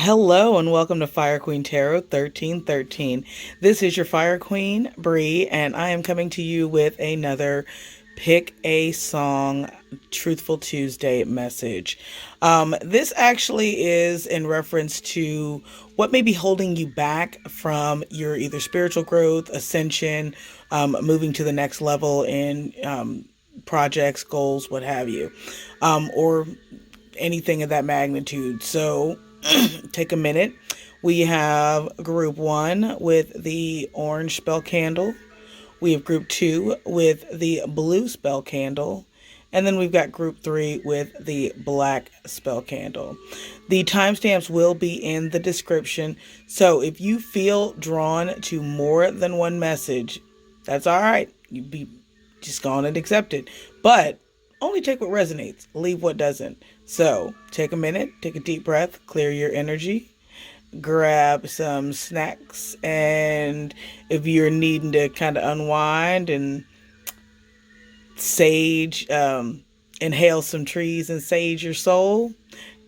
Hello and welcome to Fire Queen Tarot 1313. This is your Fire Queen, Bree, and I am coming to you with another Pick a Song Truthful Tuesday message. This actually is in reference to what may be holding you back from your either spiritual growth, ascension, moving to the next level in projects, goals, what have you, or anything of that magnitude. So take a minute. We have group 1 with the orange spell candle. We have group 2 with the blue spell candle. And then we've got group 3 with the black spell candle. The timestamps will be in the description. So if you feel drawn to more than one message, that's all right. You be just go on and accept it. But only take what resonates, leave what doesn't. So take a minute, take a deep breath, clear your energy, grab some snacks, and if you're needing to kind of unwind and sage, inhale some trees and sage your soul,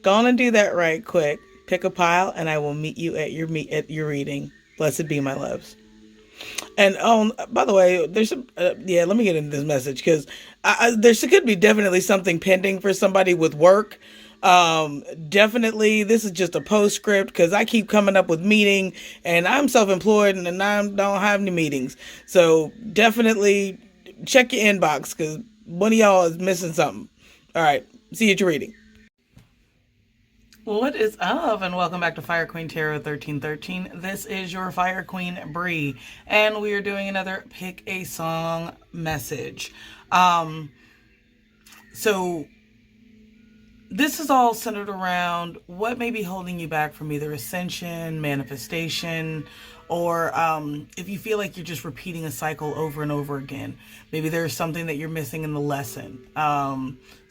go on and do that right quick. Pick a pile, and I will meet you at your reading. Blessed be, my loves. And by the way, there's some. Let me get into this message because there could be definitely something pending for somebody with work. Definitely, this is just a postscript because I keep coming up with meeting, and I'm self-employed and I don't have any meetings. So definitely check your inbox because one of y'all is missing something. All right, see you at your reading. What is up, and welcome back to Fire Queen Tarot 1313. This is your Fire Queen, Bree, and we are doing another Pick a Song message. So this is all centered around what may be holding you back from either ascension, manifestation, or if you feel like you're just repeating a cycle over and over again. Maybe there's something that you're missing in the lesson.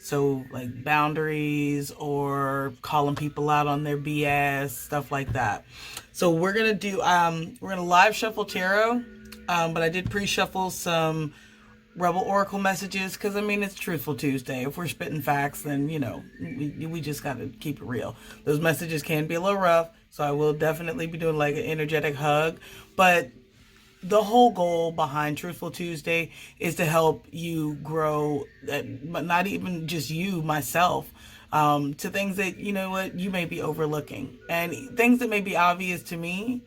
So like boundaries or calling people out on their BS, stuff like that. So we're going to do, we're going to live shuffle tarot, but I did pre-shuffle some Rebel Oracle messages because, I mean, it's Truthful Tuesday. If we're spitting facts, then, you know, we just got to keep it real. Those messages can be a little rough, so I will definitely be doing like an energetic hug. But the whole goal behind Truthful Tuesday is to help you grow, but not even just you, myself, to things that, you know what, you may be overlooking. And things that may be obvious to me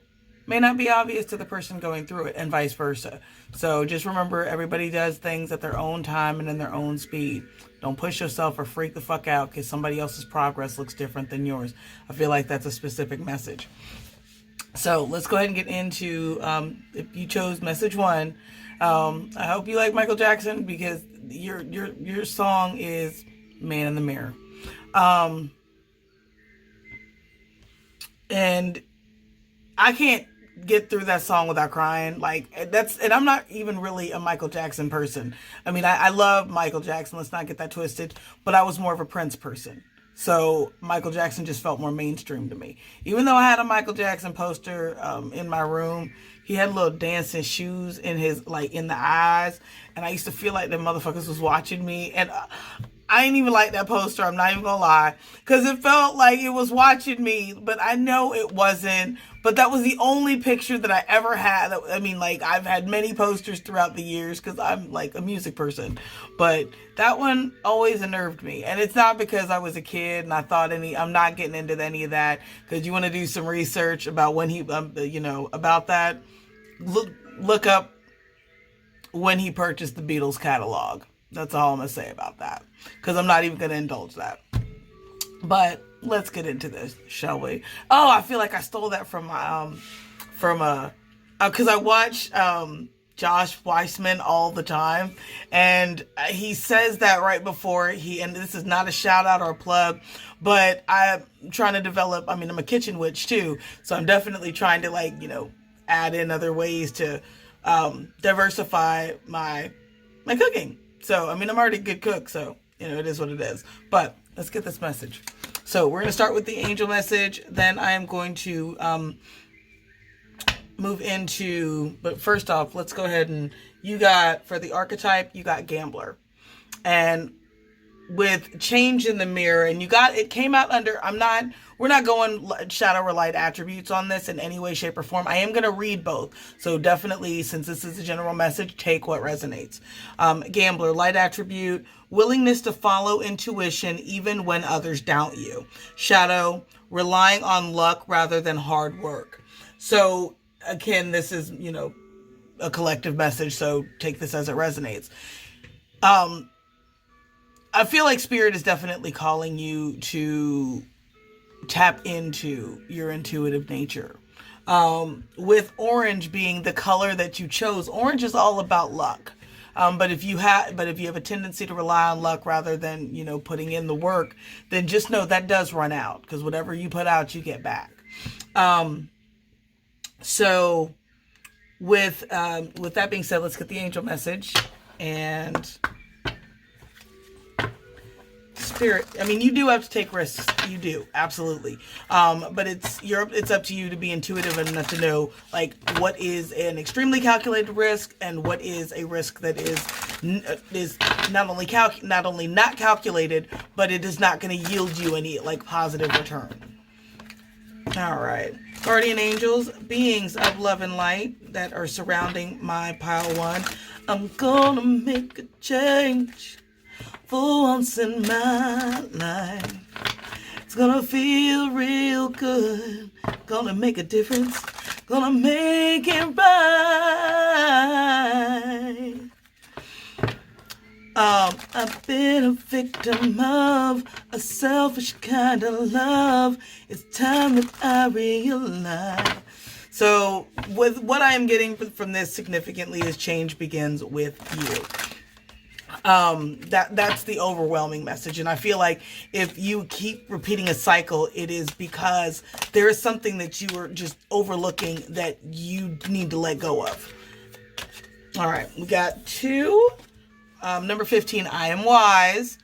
may not be obvious to the person going through it, and vice versa. So just remember, everybody does things at their own time and in their own speed. Don't push yourself or freak the fuck out because somebody else's progress looks different than yours. I feel like that's a specific message. So let's go ahead and get into, if you chose message 1, I hope you like Michael Jackson because your song is Man in the Mirror. And I can't get through that song without crying. And I'm not even really a Michael Jackson person. I mean, I love Michael Jackson, let's not get that twisted, but I was more of a Prince person. So Michael Jackson just felt more mainstream to me. Even though I had a Michael Jackson poster in my room, he had little dancing shoes in his, like, in the eyes, and I used to feel like the motherfuckers was watching me, and I ain't even like that poster, I'm not even gonna lie, because it felt like it was watching me, but I know it wasn't. But that was the only picture that I ever had. I mean, like, I've had many posters throughout the years because I'm like a music person, but that one always unnerved me. And it's not because I was a kid and I thought I'm not getting into any of that, because you want to do some research about when he, about that, look up when he purchased the Beatles catalog. That's all I'm going to say about that, because I'm not even going to indulge that. But let's get into this, shall we? Oh, I feel like I stole that from because I watch Josh Weissman all the time, and he says that right before and this is not a shout out or a plug, but I'm trying to develop, I mean, I'm a kitchen witch too, so I'm definitely trying to, add in other ways to diversify my cooking. So, I mean, I'm already a good cook, so, it is what it is. But let's get this message. So we're going to start with the angel message. Then I am going to move into, but first off, let's go ahead and, for the archetype, you got gambler. And with change in the mirror, and it came out under, we're not going shadow or light attributes on this in any way, shape, or form. I am going to read both. So definitely, since this is a general message, take what resonates. Gambler, light attribute, willingness to follow intuition even when others doubt you. Shadow, relying on luck rather than hard work. So again, this is, a collective message, so take this as it resonates. I feel like Spirit is definitely calling you to tap into your intuitive nature. With orange being the color that you chose, orange is all about luck. But if you have a tendency to rely on luck rather than, putting in the work, then just know that does run out, because whatever you put out, you get back. So with that being said, let's get the angel message. And Spirit, you do have to take risks. You do, absolutely. But it's up to you to be intuitive enough to know, like, what is an extremely calculated risk and what is a risk that is not only not calculated, but it is not going to yield you any, like, positive return. All right. Guardian angels, beings of love and light that are surrounding my pile one. I'm gonna make a change for once in my life. It's gonna feel real good. Gonna make a difference. Gonna make it right. I've been a victim of a selfish kind of love. It's time that I realize. So, with what I am getting from this significantly is change begins with you. That's the overwhelming message. And I feel like if you keep repeating a cycle, it is because there is something that you are just overlooking that you need to let go of. All right, we got 2. Number 15, I am wise.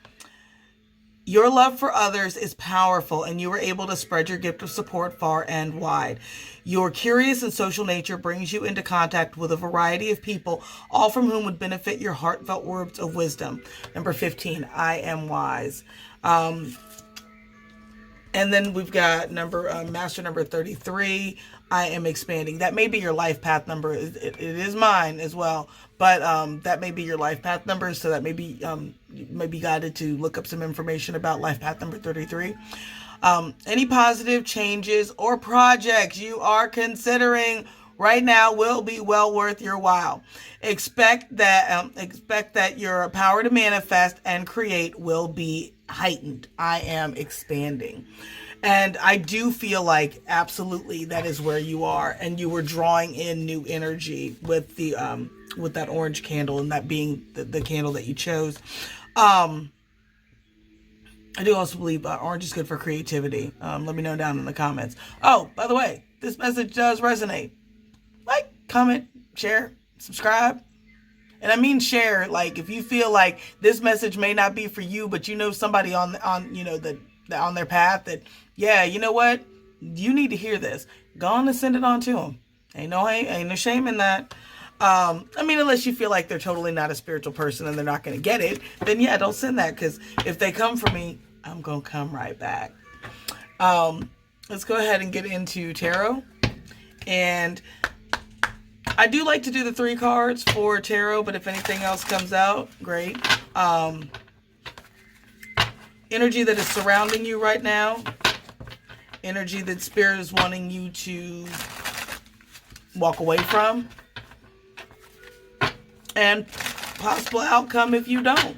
Your love for others is powerful, and you are able to spread your gift of support far and wide. Your curious and social nature brings you into contact with a variety of people, all from whom would benefit your heartfelt words of wisdom. Number 15, I am wise. And then we've got master number 33, I am expanding. That may be your life path number. It is mine as well. But that may be your life path number. So that may be, you may be guided to look up some information about life path number 33. Any positive changes or projects you are considering right now will be well worth your while. Expect that your power to manifest and create will be heightened. I am expanding. And I do feel like absolutely that is where you are, and you were drawing in new energy with the with that orange candle, and that being the candle that you chose. I do also believe orange is good for creativity. Let me know down in the comments. Oh, by the way, this message does resonate. Like, comment, share, subscribe. And I mean share, like, if you feel like this message may not be for you, but you know somebody on their path that, yeah, you know what? You need to hear this. Go on and send it on to them. Ain't no shame in that. Unless you feel like they're totally not a spiritual person and they're not going to get it, then yeah, don't send that, because if they come for me, I'm going to come right back. Let's go ahead and get into tarot. And I do like to do the 3 cards for tarot, but if anything else comes out, great. Energy that is surrounding you right now. Energy that Spirit is wanting you to walk away from. And possible outcome if you don't.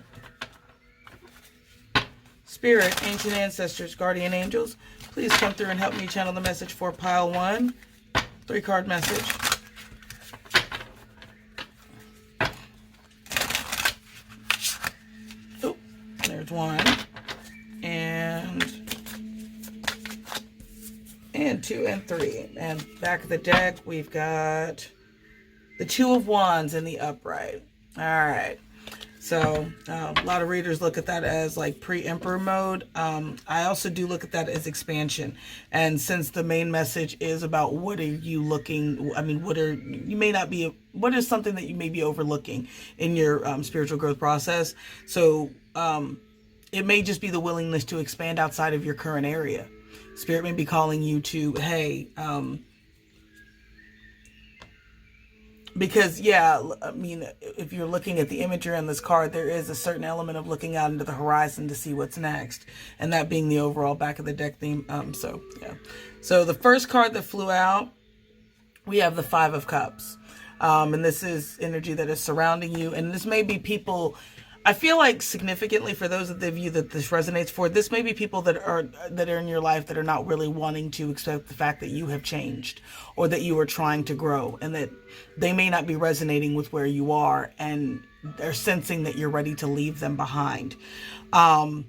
Spirit, ancient ancestors, guardian angels, please come through and help me channel the message for pile 1. 3-card message. Oh, there's 1. And 2 and 3. And back of the deck, we've got the 2 of Wands in the upright. All right. So a lot of readers look at that as like pre-emperor mode. I also do look at that as expansion. And since the main message is about what are you looking, what is something that you may be overlooking in your spiritual growth process. So it may just be the willingness to expand outside of your current area. Spirit may be calling you to, hey, because, yeah, I mean, if you're looking at the imagery on this card, there is a certain element of looking out into the horizon to see what's next. And that being the overall back of the deck theme. So, yeah. So the first card that flew out, we have the Five of Cups. And this is energy that is surrounding you. And this may be people, I feel like significantly for those of you that this resonates for, this may be people that are in your life that are not really wanting to accept the fact that you have changed or that you are trying to grow, and that they may not be resonating with where you are and they're sensing that you're ready to leave them behind. Because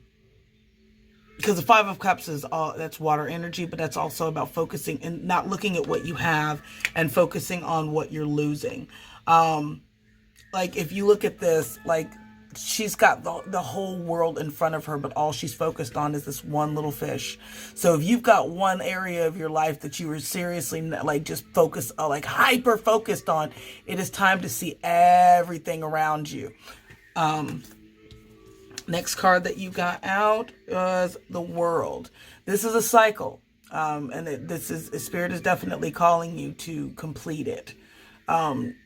the Five of Cups is that's water energy, but that's also about focusing and not looking at what you have and focusing on what you're losing. Like if you look at this, like she's got the whole world in front of her, but all she's focused on is this one little fish. So if you've got one area of your life that you were seriously like just focused, like hyper focused on, it is time to see everything around you. Next card that you got out was the World. This is a cycle, and Spirit is definitely calling you to complete it.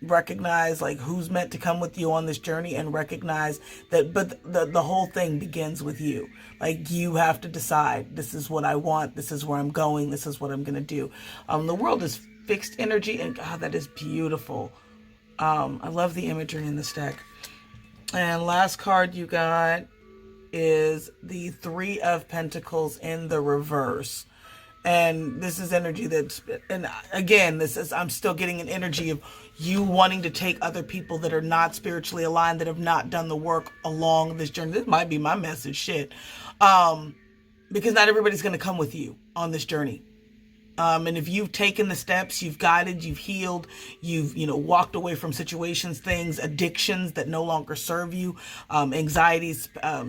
Recognize like who's meant to come with you on this journey, and recognize that, but the whole thing begins with you. Like you have to decide, this is what I want, this is where I'm going, this is what I'm going to do. The World is fixed energy, and God, that is beautiful. I love the imagery in this deck. And last card you got is the Three of Pentacles in the reverse. And this is energy that's, and again, I'm still getting an energy of you wanting to take other people that are not spiritually aligned, that have not done the work along this journey. This might be my message, shit. Because not everybody's going to come with you on this journey. And if you've taken the steps, you've guided, you've healed, you've, walked away from situations, things, addictions that no longer serve you, anxieties,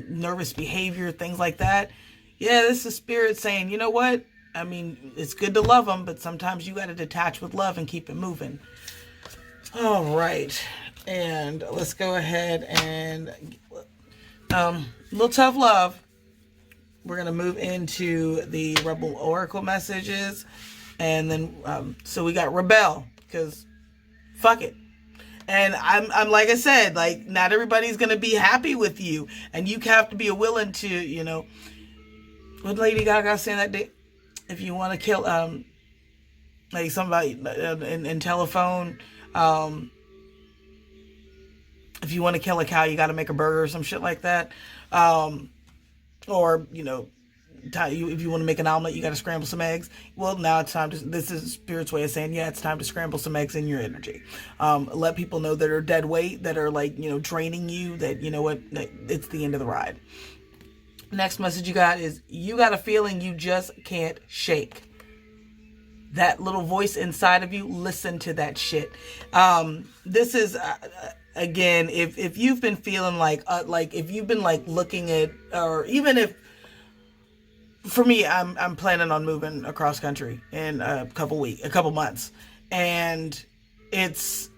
nervous behavior, things like that. Yeah, this is Spirit saying, you know what? I mean, it's good to love them, but sometimes you got to detach with love and keep it moving. All right. And let's go ahead and little tough love. We're going to move into the Rebel Oracle messages. And then, so we got Rebel, because fuck it. And I'm like I said, like, not everybody's going to be happy with you. And you have to be willing to, what Lady Gaga saying that day? If you want to kill, like somebody in telephone, if you want to kill a cow, you got to make a burger or some shit like that. Or, if you want to make an omelet, you got to scramble some eggs. Well, now it's time to, this is Spirit's way of saying, yeah, it's time to scramble some eggs in your energy. Let people know that are dead weight, that are like, draining you, that, it's the end of the ride. Next message you got is, you got a feeling you just can't shake. That little voice inside of you, listen to that shit. This is, again, if you've been feeling like if you've been like looking at, or even if, for me, I'm planning on moving across country in a couple months, and it's,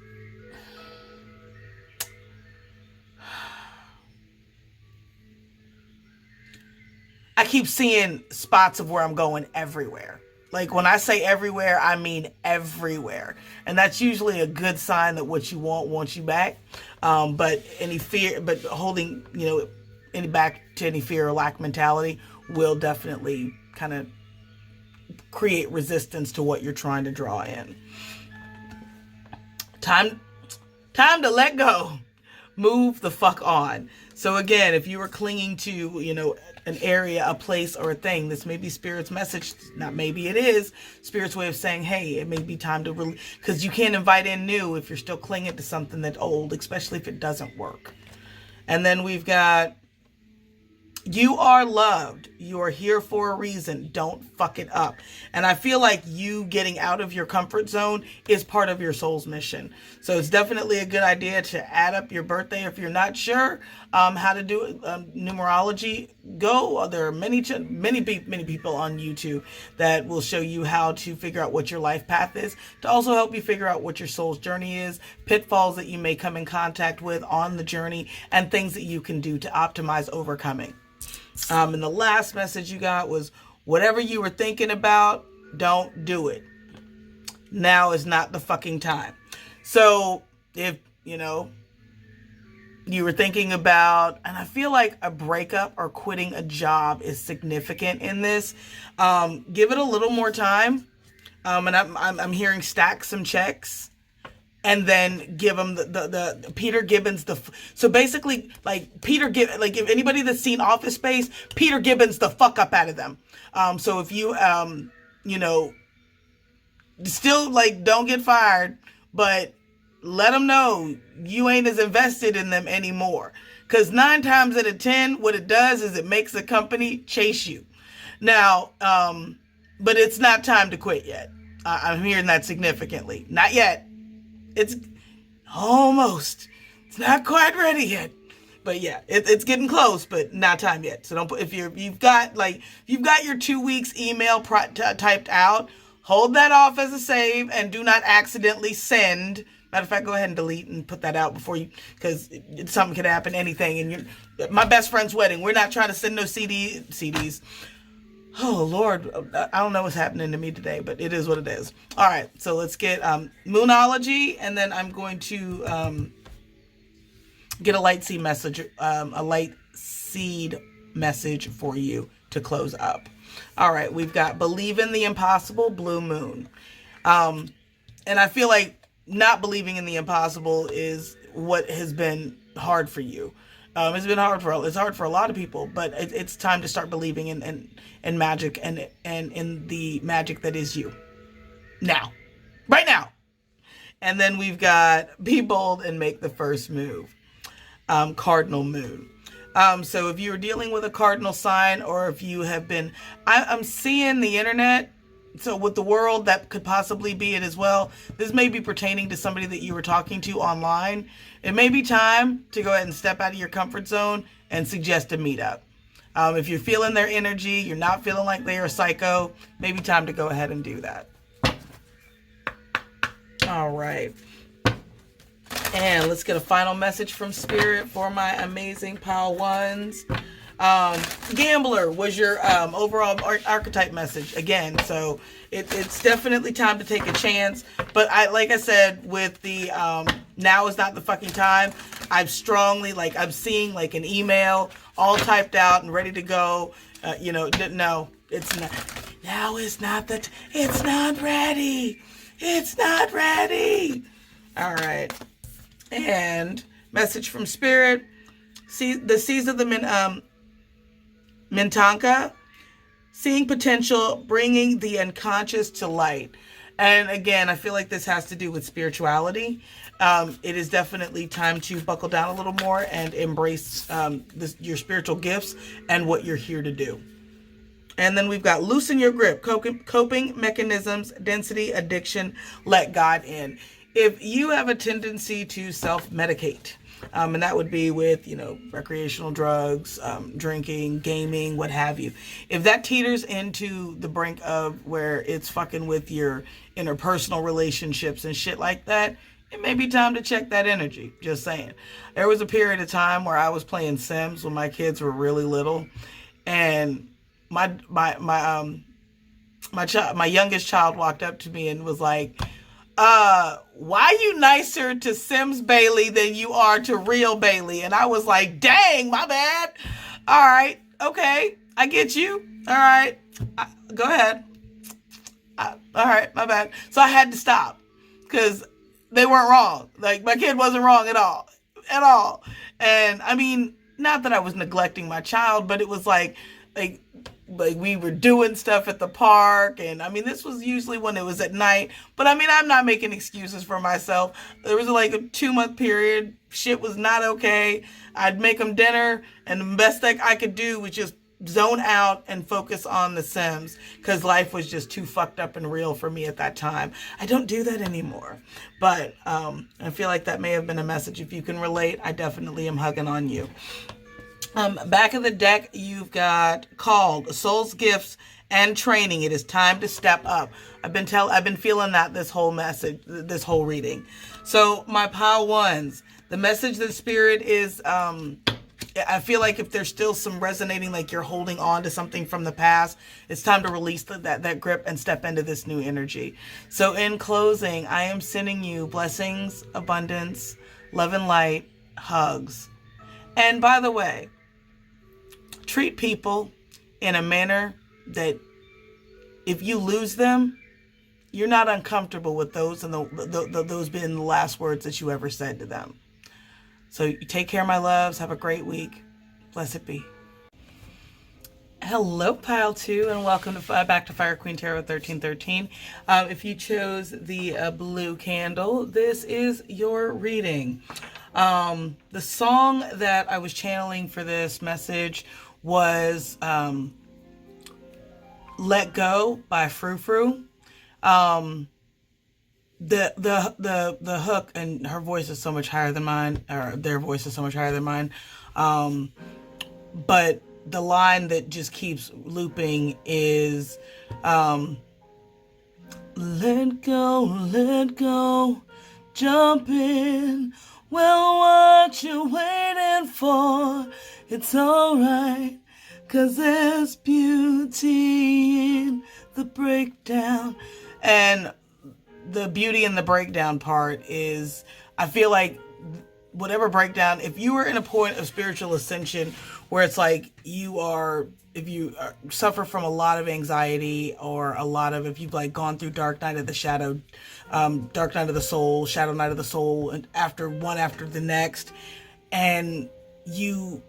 I keep seeing spots of where I'm going everywhere. Like when I say everywhere, I mean everywhere. And that's usually a good sign that what you want wants you back. But holding, any back to any fear or lack mentality will definitely kind of create resistance to what you're trying to draw in. Time to let go. Move the fuck on. So again, if you are clinging to, an area, a place, or a thing, this may be Spirit's message. Not maybe, it is Spirit's way of saying, hey, it may be time to really, because you can't invite in new if you're still clinging to something that's old, especially if it doesn't work. And then we've got, you are loved. You are here for a reason. Don't fuck it up. And I feel like you getting out of your comfort zone is part of your soul's mission. So it's definitely a good idea to add up your birthday. If you're not sure how to do numerology, go. There are many people on YouTube that will show you how to figure out what your life path is, to also help you figure out what your soul's journey is, pitfalls that you may come in contact with on the journey, and things that you can do to optimize overcoming. And the last message you got was, whatever you were thinking about, don't do it. Now is not the fucking time. So if, you were thinking about, and I feel like a breakup or quitting a job is significant in this, give it a little more time. And I'm hearing stack some checks. And then give them the Peter Gibbons so basically like if anybody that's seen Office Space, Peter Gibbons the fuck up out of them. So if you still like don't get fired, but let them know you ain't as invested in them anymore. Because 9 times out of 10, what it does is it makes the company chase you. Now, but it's not time to quit yet. I'm hearing that significantly. Not yet. It's almost. It's not quite ready yet. But yeah, it's getting close, but not time yet. So don't put, if you've got your 2 weeks email typed out, hold that off as a save and do not accidentally send. Matter of fact, go ahead and delete and put that out before you, because something could happen, anything. And my best friend's wedding, we're not trying to send no CDs. Oh, Lord, I don't know what's happening to me today, but it is what it is. All right, so let's get Moonology, and then I'm going to get a light seed message for you to close up. All right, we've got Believe in the Impossible, Blue Moon. And I feel like not believing in the impossible is what has been hard for you. It's hard for a lot of people, but it's time to start believing in magic and in the magic that is you. Now. Right now. And then we've got Be Bold and Make the First Move. Cardinal Moon. So if you're dealing with a cardinal sign, or if you have been, I'm seeing the internet. So with the world, that could possibly be it as well. This may be pertaining to somebody that you were talking to online. It may be time to go ahead and step out of your comfort zone and suggest a meetup. If you're feeling their energy, you're not feeling like they are psycho, maybe time to go ahead and do that. All right. And let's get a final message from Spirit for my amazing Pile Ones. Gambler was your overall archetype message again, so it's definitely time to take a chance. But like I said, with the now is not the fucking time, I'm seeing like an email all typed out and ready to go. No, it's not. Now is not it's not ready. It's not ready. All right. And message from Spirit. See the seeds of the Mintanka, seeing potential, bringing the unconscious to light. And again, I feel like this has to do with spirituality. It is definitely time to buckle down a little more and embrace your spiritual gifts and what you're here to do. And then we've got loosen your grip, coping mechanisms, density, addiction, let God in. If you have a tendency to self-medicate, and that would be with, recreational drugs, drinking, gaming, what have you. If that teeters into the brink of where it's fucking with your interpersonal relationships and shit like that, it may be time to check that energy. Just saying. There was a period of time where I was playing Sims when my kids were really little, and my youngest child walked up to me and was like, why you nicer to Sims Bailey than you are to real Bailey? And I was like, dang, my bad. All right. Okay. I get you. All right. Go ahead. All right. My bad. So I had to stop because they weren't wrong. Like, my kid wasn't wrong at all. And I mean, not that I was neglecting my child, but it was like we were doing stuff at the park, and I mean, this was usually when it was at night, but I mean, I'm not making excuses for myself. There was like a 2-month period, shit was not okay. I'd make them dinner, and the best thing I could do was just zone out and focus on the Sims, because life was just too fucked up and real for me at that time. I don't do that anymore, but I feel like that may have been a message. If you can relate, I definitely am hugging on you. Back of the deck, you've got Called, Soul's Gifts and Training. It is time to step up. I've been feeling that this whole reading. So my Pile Ones, the message that Spirit is I feel like if there's still some resonating, like you're holding on to something from the past, it's time to release that grip and step into this new energy. So in closing, I am sending you blessings, abundance, love and light, hugs. And by the way, treat people in a manner that if you lose them, you're not uncomfortable with those and those being the last words that you ever said to them. So you take care, my loves. Have a great week. Blessed be. Hello, Pile 2, and welcome to back to Fire Queen Tarot 1313. If you chose the blue candle, this is your reading. The song that I was channeling for this message was Let Go by Frou. The hook, and her voice is so much higher than mine, or their voice is so much higher than mine. But the line that just keeps looping is, let go, jump in. Well, what you waiting for? It's alright, 'cause there's beauty in the breakdown. And the beauty in the breakdown part is, I feel like whatever breakdown, if you are in a point of spiritual ascension where it's like if you suffer from a lot of anxiety, or if you've like gone through dark night of the shadow, dark night of the soul, shadow night of the soul, and after the next, and you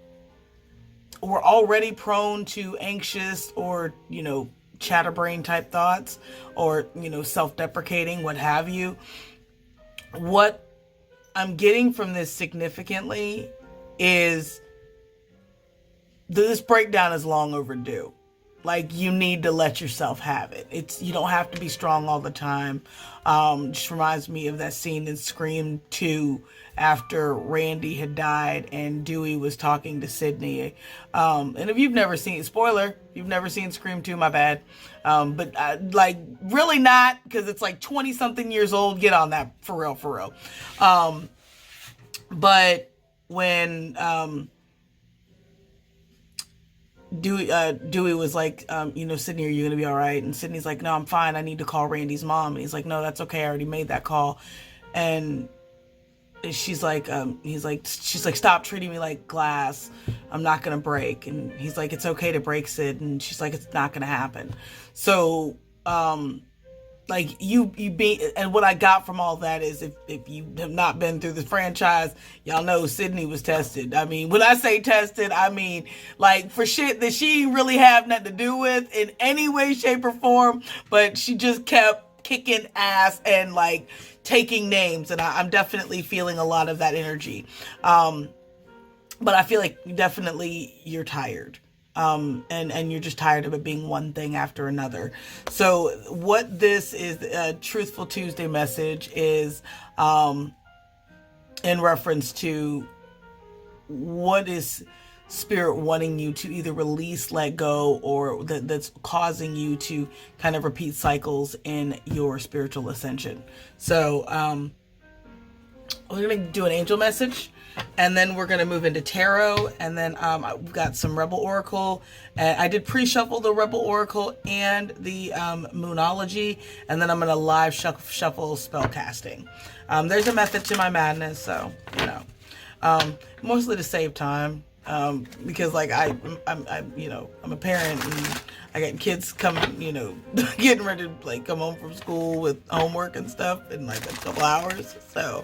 were already prone to anxious or, chatterbrain type thoughts, or, self-deprecating, what have you. What I'm getting from this significantly is this breakdown is long overdue. Like, you need to let yourself have it. You don't have to be strong all the time. Just reminds me of that scene in Scream 2 after Randy had died and Dewey was talking to Sydney. And if you've never seen, spoiler, you've never seen Scream 2, my bad. But really not, because it's like 20 something years old. Get on that, for real. But when Dewey was like, Sydney, are you going to be all right? And Sydney's like, no, I'm fine. I need to call Randy's mom. And he's like, no, that's okay. I already made that call. And she's like, she's like, stop treating me like glass. I'm not going to break. And he's like, it's okay to break, Sid. And she's like, it's not going to happen. So, and what I got from all that is, if you have not been through the franchise, y'all know Sydney was tested. I mean, when I say tested, I mean, like, for shit that she didn't really have nothing to do with in any way, shape, or form, but she just kept kicking ass and, like, taking names, and I'm definitely feeling a lot of that energy. But I feel like definitely you're tired. And you're just tired of it being one thing after another. So what this is, a Truthful Tuesday message is, in reference to what is Spirit wanting you to either release, let go, or that's causing you to kind of repeat cycles in your spiritual ascension. So, we're going to do an angel message, and then we're going to move into tarot, and then we've got some Rebel Oracle. I did pre-shuffle the Rebel Oracle and the Moonology, and then I'm going to live shuffle spell casting. There's a method to my madness, so, mostly to save time, because, like, I'm a parent, and I got kids coming, getting ready to, like, come home from school with homework and stuff in, like, a couple hours. So,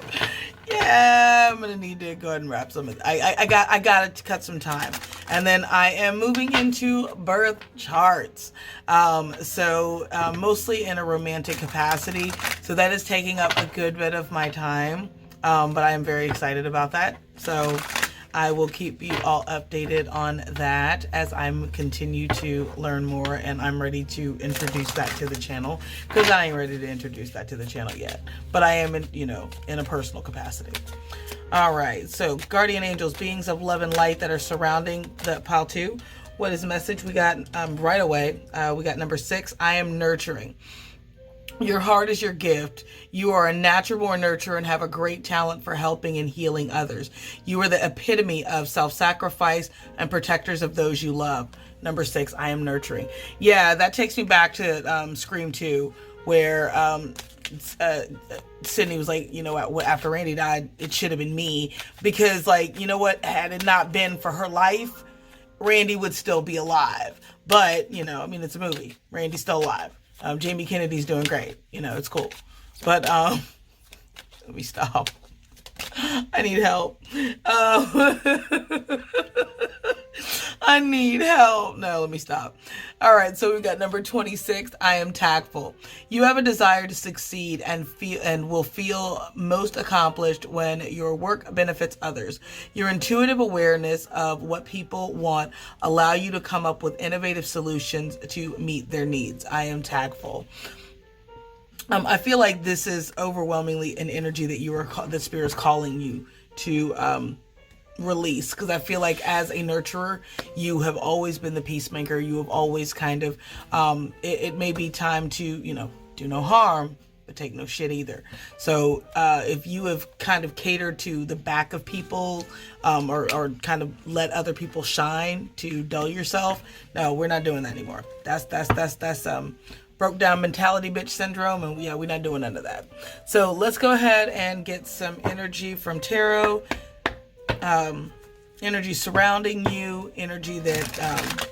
yeah, I'm gonna need to go ahead and wrap some of it. I got to cut some time. And then I am moving into birth charts. Mostly in a romantic capacity. So that is taking up a good bit of my time. But I am very excited about that. So I will keep you all updated on that as I continue to learn more, and I'm ready to introduce that to the channel, because I ain't ready to introduce that to the channel yet, but I am in a personal capacity. All right, so guardian angels, beings of love and light that are surrounding the pile 2. What is the message we got right away? We got number 6. I am nurturing. Your heart is your gift. You are a natural born nurturer and have a great talent for helping and healing others. You are the epitome of self-sacrifice and protectors of those you love. Number 6, I am nurturing. Yeah, that takes me back to Scream 2, where Sydney was like, you know, after Randy died, it should have been me. Because, like, you know what? Had it not been for her life, Randy would still be alive. But, you know, I mean, it's a movie. Randy's still alive. Jamie Kennedy's doing great. You know, it's cool. But let me stop. I need help. I need help. No, let me stop. All right, so we've got number 26. I am tactful. You have a desire to succeed and will feel most accomplished when your work benefits others. Your intuitive awareness of what people want allow you to come up with innovative solutions to meet their needs. I am tactful. I feel like this is overwhelmingly an energy that the Spirit is calling you to release, because I feel like as a nurturer, you have always been the peacemaker. You have always kind of it may be time to, you know, do no harm but take no shit either. So if you have kind of catered to the back of people, or kind of let other people shine to dull yourself, no, we're not doing that anymore. That's broke down mentality bitch syndrome, and we're not doing none of that. So let's go ahead and get some energy from tarot. Energy surrounding you, energy that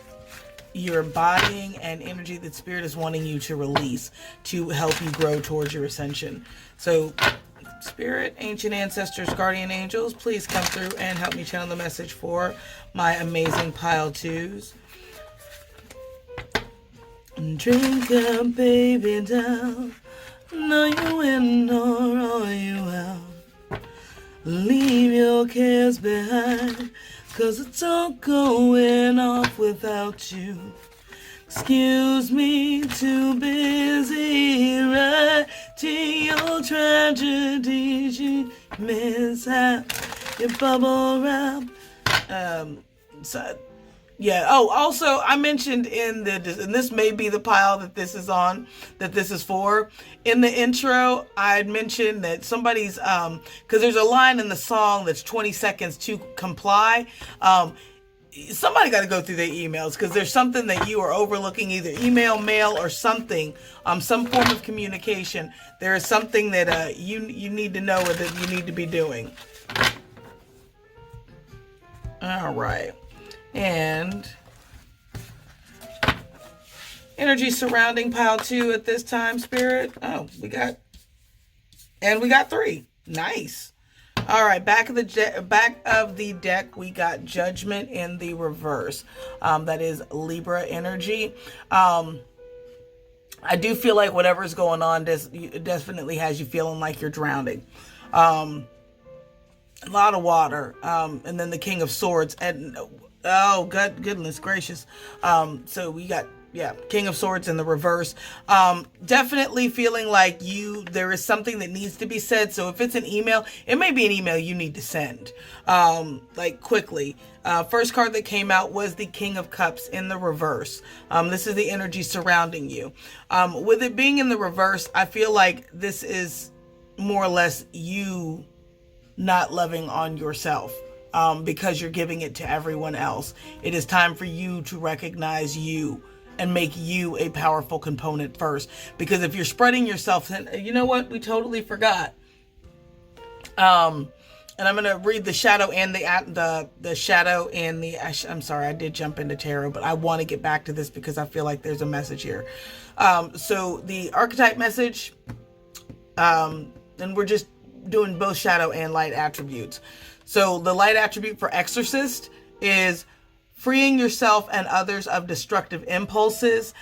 you're embodying, and energy that Spirit is wanting you to release to help you grow towards your ascension. So Spirit, ancient ancestors, guardian angels, please come through and help me channel the message for my amazing pile twos. Drink up, baby, down. Know you in or are you out? Leave your cares behind, 'cause it's all going off without you. Excuse me, too busy writing your tragedies. You miss out your bubble wrap. Yeah. Oh, also, I mentioned and this may be the pile that this is on, that this is for. In the intro, I had mentioned that somebody's, because there's a line in the song that's 20 seconds to comply. Somebody got to go through their emails, because there's something that you are overlooking, either email, mail, or something, some form of communication. There is something that you need to know, or that you need to be doing. All right. And energy surrounding pile 2 at this time, Spirit. Oh, we got 3. Nice. All right, back of the deck, we got Judgment in the reverse. That is Libra energy. I do feel like whatever's going on definitely has you feeling like you're drowning. A lot of water. And then the King of Swords. And oh, goodness gracious. So we got, King of Swords in the reverse. Definitely feeling like there is something that needs to be said. So if it's an email, it may be an email you need to send, like quickly. First card that came out was the King of Cups in the reverse. This is the energy surrounding you. With it being in the reverse, I feel like this is more or less you not loving on yourself. Because you're giving it to everyone else. It is time for you to recognize you and make you a powerful component first. Because if you're spreading yourself, then you know what? We totally forgot. And I'm going to read the shadow and the shadow and the, I'm sorry, I did jump into tarot, but I want to get back to this because I feel like there's a message here. So the archetype message, and we're just doing both shadow and light attributes. So the light attribute for Exorcist is freeing yourself and others of destructive impulses.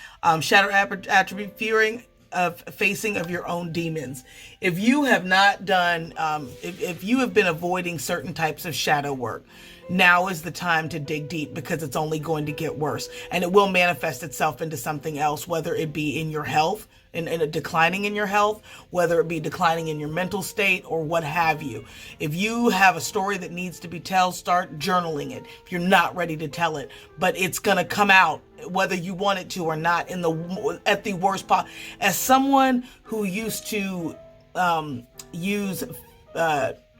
Shadow attribute, fearing of facing of your own demons. If you have not done, if you have been avoiding certain types of shadow work, now is the time to dig deep, because it's only going to get worse, and it will manifest itself into something else, whether it be in your health, in a declining in your health, whether it be declining in your mental state, or what have you. If you have a story that needs to be told, start journaling it. If you're not ready to tell it, but it's gonna come out whether you want it to or not, at the worst part. As someone who used to use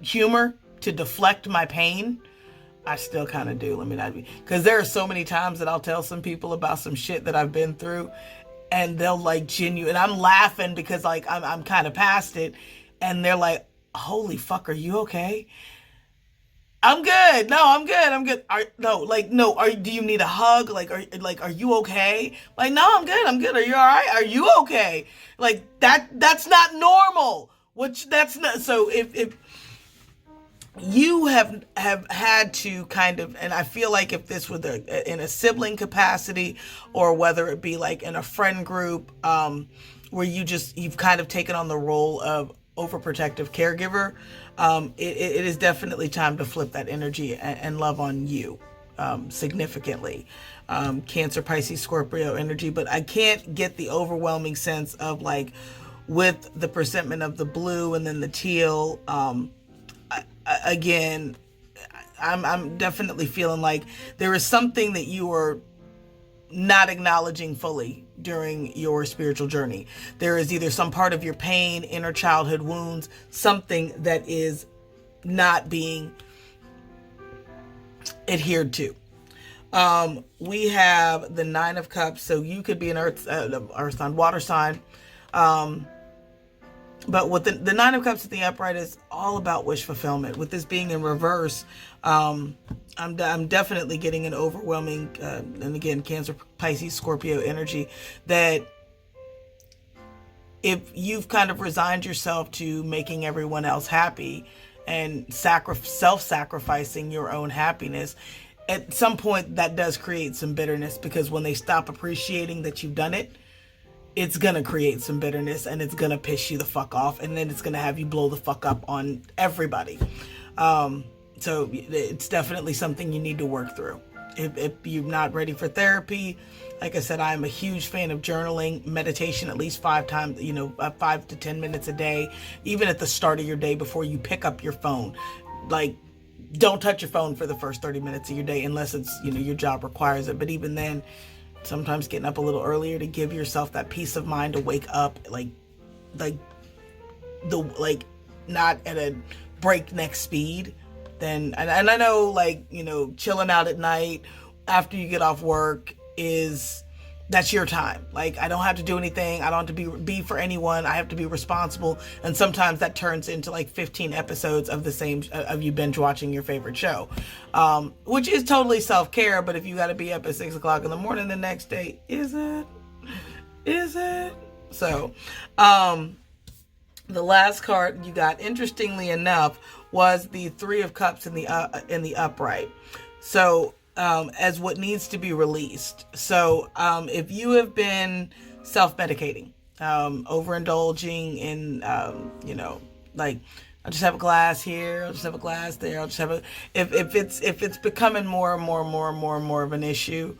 humor to deflect my pain, I still kind of do. Let me not be, because there are so many times that I'll tell some people about some shit that I've been through, and they'll like genuine, and I'm laughing because like I'm kind of past it, and they're like, "Holy fuck, are you okay?" I'm good. No, I'm good. I'm good. Do you need a hug? Are you okay? Like, no, I'm good. I'm good. Are you all right? Are you okay? Like that's not normal. That's not, so if you have had to kind of, and I feel like if this was in a sibling capacity, or whether it be like in a friend group, where you've kind of taken on the role of overprotective caregiver, it is definitely time to flip that energy and love on you significantly. Cancer, Pisces, Scorpio energy, but I can't get the overwhelming sense of like with the presentment of the blue and then the teal. Again, I'm definitely feeling like there is something that you are not acknowledging fully during your spiritual journey. There is either some part of your pain, inner childhood wounds, something that is not being adhered to. We have the Nine of Cups, so you could be an earth sign, water sign. But with the Nine of Cups at the upright is all about wish fulfillment. With this being in reverse, I'm definitely getting an overwhelming, and again, Cancer, Pisces, Scorpio energy, that if you've kind of resigned yourself to making everyone else happy and self-sacrificing your own happiness, at some point that does create some bitterness, because when they stop appreciating that you've done it, it's going to create some bitterness, and it's going to piss you the fuck off, and then it's going to have you blow the fuck up on everybody. So it's definitely something you need to work through. If you're not ready for therapy, like I said, I'm a huge fan of journaling, meditation at least 5 to 10 minutes a day, even at the start of your day before you pick up your phone. Like, don't touch your phone for the first 30 minutes of your day unless it's, your job requires it. But even then, sometimes getting up a little earlier to give yourself that peace of mind to wake up not at a breakneck speed. Then, and I know, chilling out at night after you get off work that's your time. Like, I don't have to do anything. I don't have to be for anyone. I have to be responsible. And sometimes that turns into like 15 episodes of of you binge watching your favorite show, which is totally self-care. But if you got to be up at 6 o'clock in the morning the next day, is it? So, the last card you got, interestingly enough, was the Three of Cups in the upright. So, as what needs to be released. So, if you have been self-medicating, overindulging in, I'll just have a glass here, I'll just have a glass there, I'll just have if it's becoming more and more of an issue,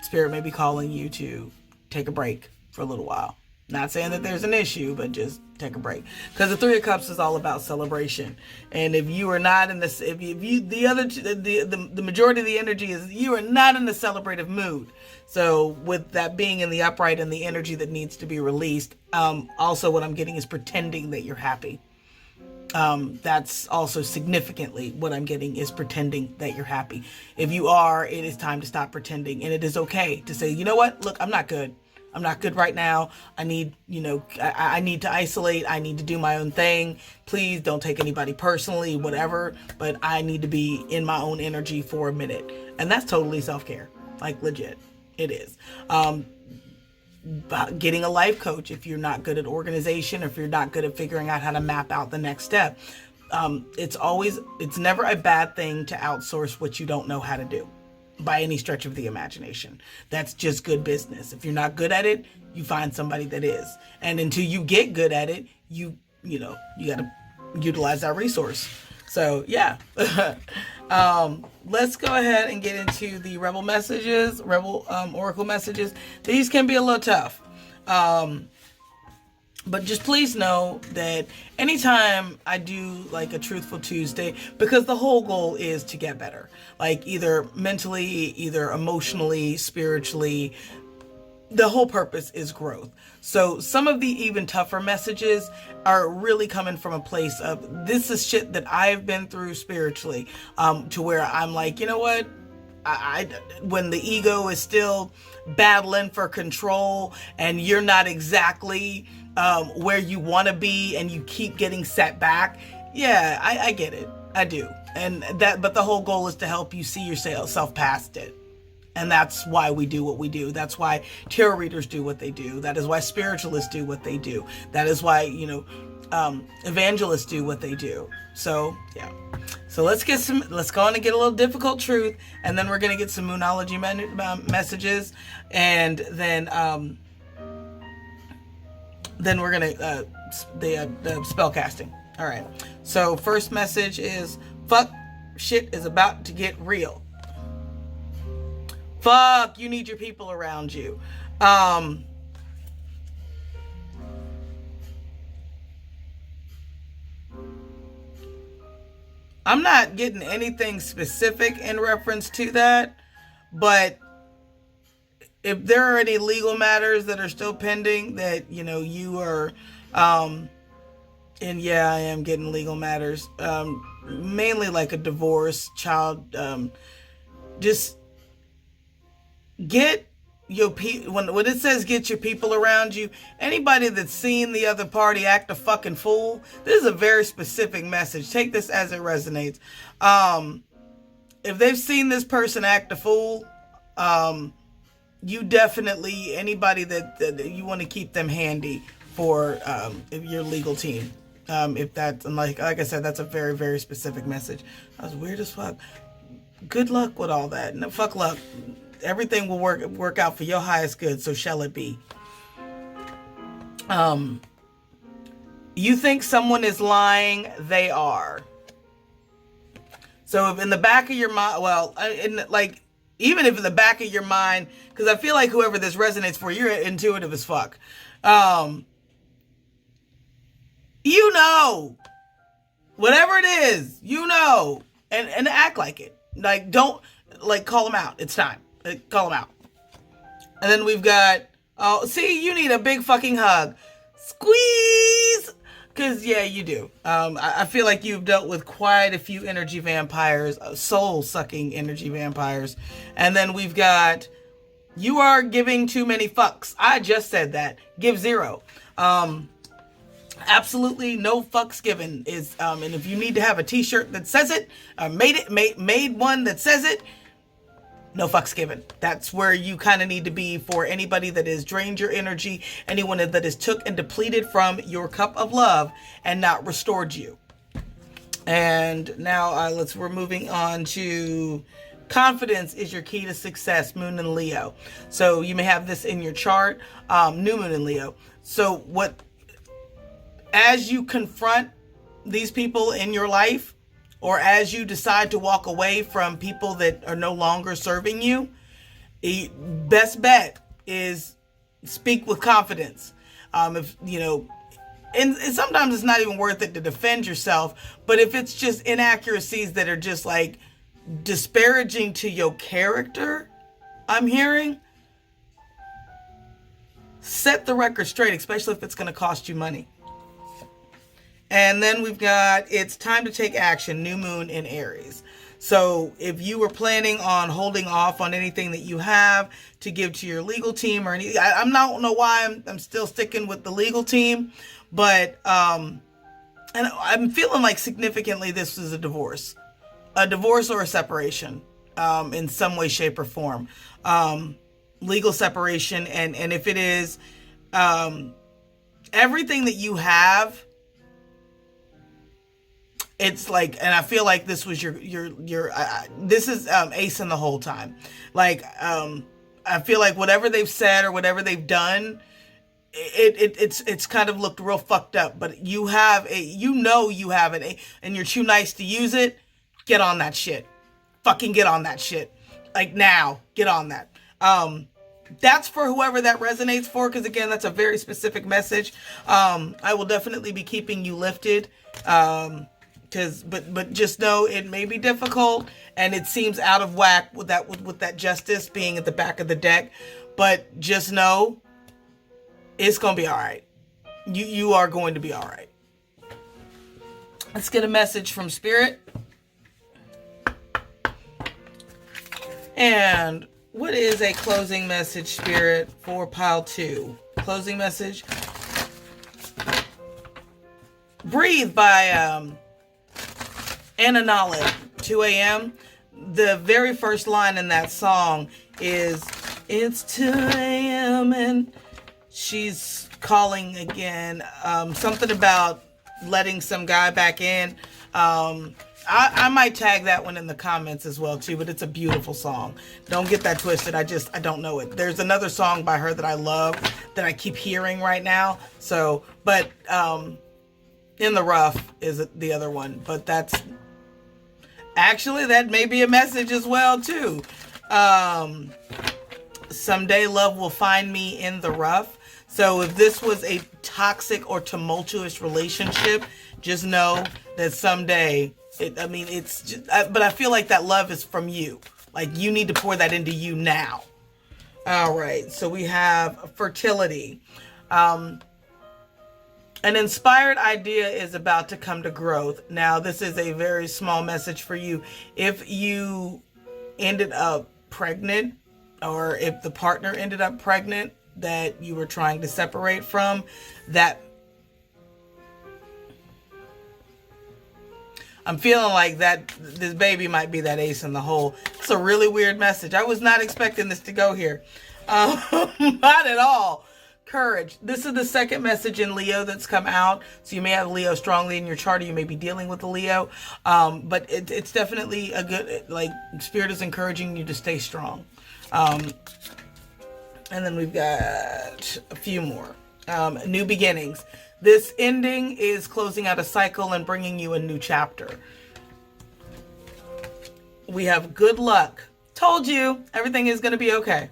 Spirit may be calling you to take a break for a little while. Not saying that there's an issue, but just take a break. Because the Three of Cups is all about celebration. And if you are not in this, the majority of the energy is you are not in the celebrative mood. So with that being in the upright and the energy that needs to be released, also what I'm getting is pretending that you're happy. That's also significantly what I'm getting is pretending that you're happy. If you are, it is time to stop pretending. And it is okay to say, you know what? Look, I'm not good. I'm not good right now. I need, I need to isolate. I need to do my own thing. Please don't take anybody personally, whatever. But I need to be in my own energy for a minute. And that's totally self-care. Like, legit. It is. Getting a life coach if you're not good at organization, or if you're not good at figuring out how to map out the next step. It's never a bad thing to outsource what you don't know how to do. By any stretch of the imagination. That's just good business. If you're not good at it, you find somebody that is. And until you get good at it, you got to utilize that resource. So yeah. Let's go ahead and get into the Rebel messages, Rebel Oracle messages. These can be a little tough. But just please know that anytime I do like a Truthful Tuesday, because the whole goal is to get better, like either mentally, either emotionally, spiritually, the whole purpose is growth. So some of the even tougher messages are really coming from a place of, this is shit that I've been through spiritually, to where I'm like, you know what? When the ego is still battling for control and you're not exactly where you want to be and you keep getting set back. Yeah, I get it. I do. But the whole goal is to help you see yourself past it. And that's why we do what we do. That's why tarot readers do what they do. That is why spiritualists do what they do. That is why, evangelists do what they do. So, yeah. So let's go on and get a little difficult truth. And then we're going to get some Moonology messages. And then we're going to, the spell casting. All right. So first message is, fuck, shit is about to get real. Fuck, you need your people around you. I'm not getting anything specific in reference to that, but if there are any legal matters that are still pending that, you are, and yeah, I am getting legal matters, mainly like a divorce, child, just get your people. When it says get your people around you, anybody that's seen the other party act a fucking fool, this is a very specific message. Take this as it resonates. If they've seen this person act a fool, you definitely, anybody that you want to keep them handy for your legal team. If that's, like I said, that's a very, very specific message. That was weird as fuck. Good luck with all that. No, fuck luck. Everything will work out for your highest good, so shall it be. You think someone is lying, they are. So if in the back of your mind, even if in the back of your mind, because I feel like whoever this resonates for, you're intuitive as fuck. Whatever it is, and act like it. Like, don't, call them out. It's time. Call them out. And then we've got, you need a big fucking hug. Squeeze! Because, yeah, you do. I feel like you've dealt with quite a few energy vampires, soul-sucking energy vampires. And then we've got, you are giving too many fucks. I just said that. Give zero. Absolutely no fucks given is, and if you need to have a t-shirt that says it, made one that says it, no fucks given. That's where you kind of need to be for anybody that has drained your energy, anyone that has took and depleted from your cup of love and not restored you. And now we're moving on to confidence is your key to success, Moon and Leo. So you may have this in your chart, New Moon and Leo. So as you confront these people in your life, or as you decide to walk away from people that are no longer serving you, best bet is speak with confidence. And sometimes it's not even worth it to defend yourself, but if it's just inaccuracies that are just like disparaging to your character, I'm hearing, set the record straight, especially if it's going to cost you money. And then we've got, it's time to take action, New Moon in Aries. So if you were planning on holding off on anything that you have to give to your legal team or anything, I don't know why I'm still sticking with the legal team, but, and I'm feeling like significantly this is a divorce or a separation, in some way, shape or form, legal separation. And if it is, everything that you have, it's like, and I feel like this was this is Ace in the whole time. Like, I feel like whatever they've said or whatever they've done, it's kind of looked real fucked up, but you have a, you have it, and you're too nice to use it. Get on that shit. Fucking get on that shit. Like now, get on that. That's for whoever that resonates for, because again, that's a very specific message. I will definitely be keeping you lifted. But just know it may be difficult, and it seems out of whack with that justice being at the back of the deck. But just know it's gonna be all right. You are going to be all right. Let's get a message from Spirit. And what is a closing message, Spirit, for pile 2? Closing message. Breathe by Anna Nollet, 2 a.m. The very first line in that song is, it's 2 a.m. and she's calling again. Something about letting some guy back in. I might tag that one in the comments as well too, but it's a beautiful song. Don't get that twisted. I don't know it. There's another song by her that I love that I keep hearing right now. So, but In the Rough is the other one, but that's actually, that may be a message as well too. Someday love will find me in the rough. So if this was a toxic or tumultuous relationship, just know that someday, it's just, but I feel like that love is from you. Like you need to pour that into you now. All right. So we have fertility. An inspired idea is about to come to growth. Now, this is a very small message for you. If you ended up pregnant, or if the partner ended up pregnant that you were trying to separate from, that I'm feeling like that this baby might be that ace in the hole. It's a really weird message. I was not expecting this to go here. Not at all. Courage. This is the second message in Leo that's come out. So you may have Leo strongly in your chart, or you may be dealing with a Leo. But it's definitely a good, like, Spirit is encouraging you to stay strong. And then we've got a few more. New beginnings. This ending is closing out a cycle and bringing you a new chapter. We have good luck. Told you, everything is going to be okay.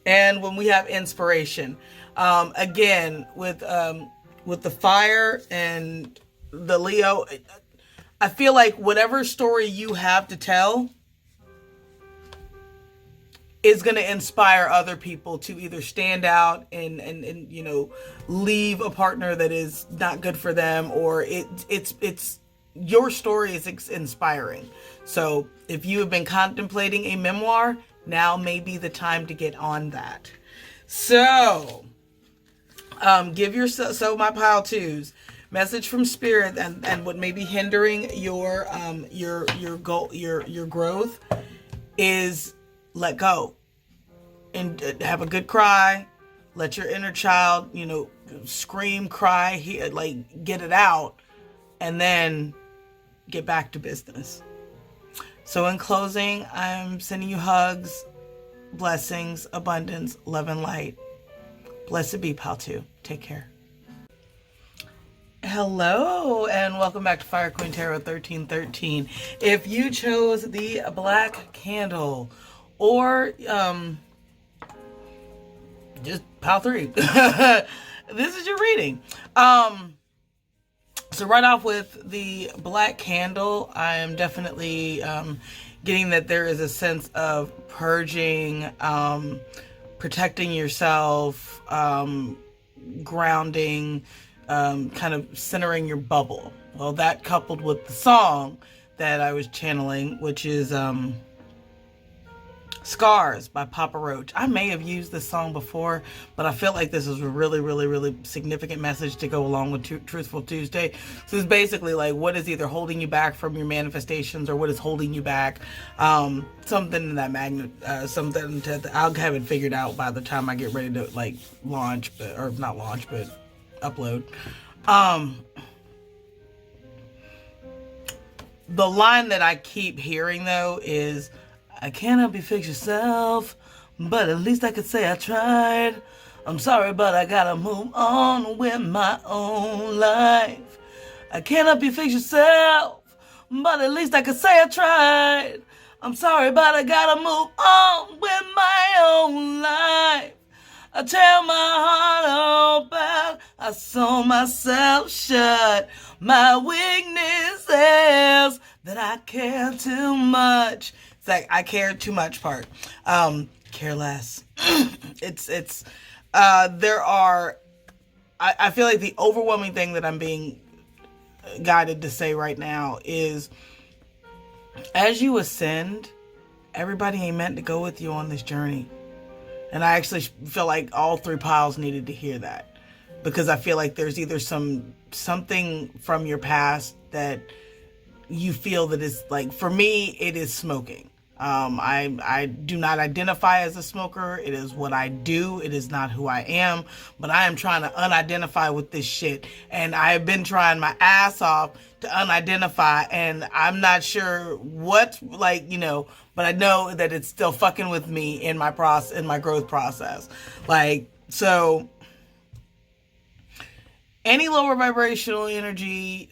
And when we have inspiration, again, with the fire and the Leo, I feel like whatever story you have to tell is going to inspire other people to either stand out and leave a partner that is not good for them, or it's your story is inspiring. So if you have been contemplating a memoir, now may be the time to get on that. So give yourself, so my pile 2s, message from Spirit, and what may be hindering your goal, your growth, is let go and have a good cry. Let your inner child, scream, cry, get it out, and then get back to business. So in closing, I'm sending you hugs, blessings, abundance, love, and light. Blessed be, pal 2. Take care. Hello, and welcome back to Fire Queen Tarot 1313. If you chose the black candle, or just pile 3, this is your reading. So right off with the black candle, I am definitely getting that there is a sense of purging, protecting yourself, grounding, kind of centering your bubble. Well, that coupled with the song that I was channeling, which is Scars by Papa Roach. I may have used this song before, but I feel like this is a really, really, really significant message to go along with Truthful Tuesday. So it's basically like, what is either holding you back from your manifestations, or what is holding you back? Something in that something I'll have it figured out by the time I get ready to launch, or not launch, but upload. The line that I keep hearing though is, I can't help you fix yourself, but at least I could say I tried. I'm sorry, but I gotta move on with my own life. I cannot be fix yourself, but at least I can say I tried. I'm sorry, but I gotta move on with my own life. I tear my heart open, I sew myself shut. My weakness is that I care too much. It's like I care too much part. Care less. There are, I feel like the overwhelming thing that I'm being guided to say right now is, as you ascend, everybody ain't meant to go with you on this journey. And I actually feel like all three piles needed to hear that, because I feel like there's either something from your past that you feel that is like, for me, it is smoking. I do not identify as a smoker. It is what I do. It is not who I am, but I am trying to unidentify with this shit. And I have been trying my ass off to unidentify, and I'm not sure what, like, but I know that it's still fucking with me in my growth process. Like, so any lower vibrational energy,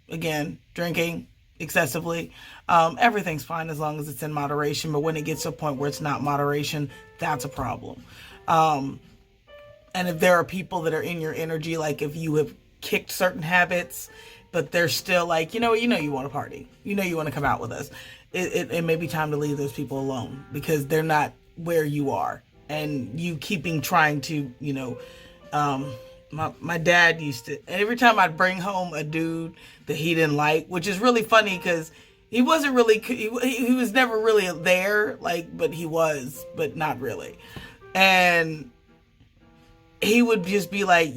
again, drinking excessively, everything's fine as long as it's in moderation. But when it gets to a point where it's not moderation, that's a problem. And if there are people that are in your energy, like if you have kicked certain habits, but they're still like, you want to party, you want to come out with us, it may be time to leave those people alone, because they're not where you are. And you trying to, my dad used to, and every time I'd bring home a dude that he didn't like, which is really funny because he wasn't really, he was never really there, like, but he was, but not really. And he would just be like,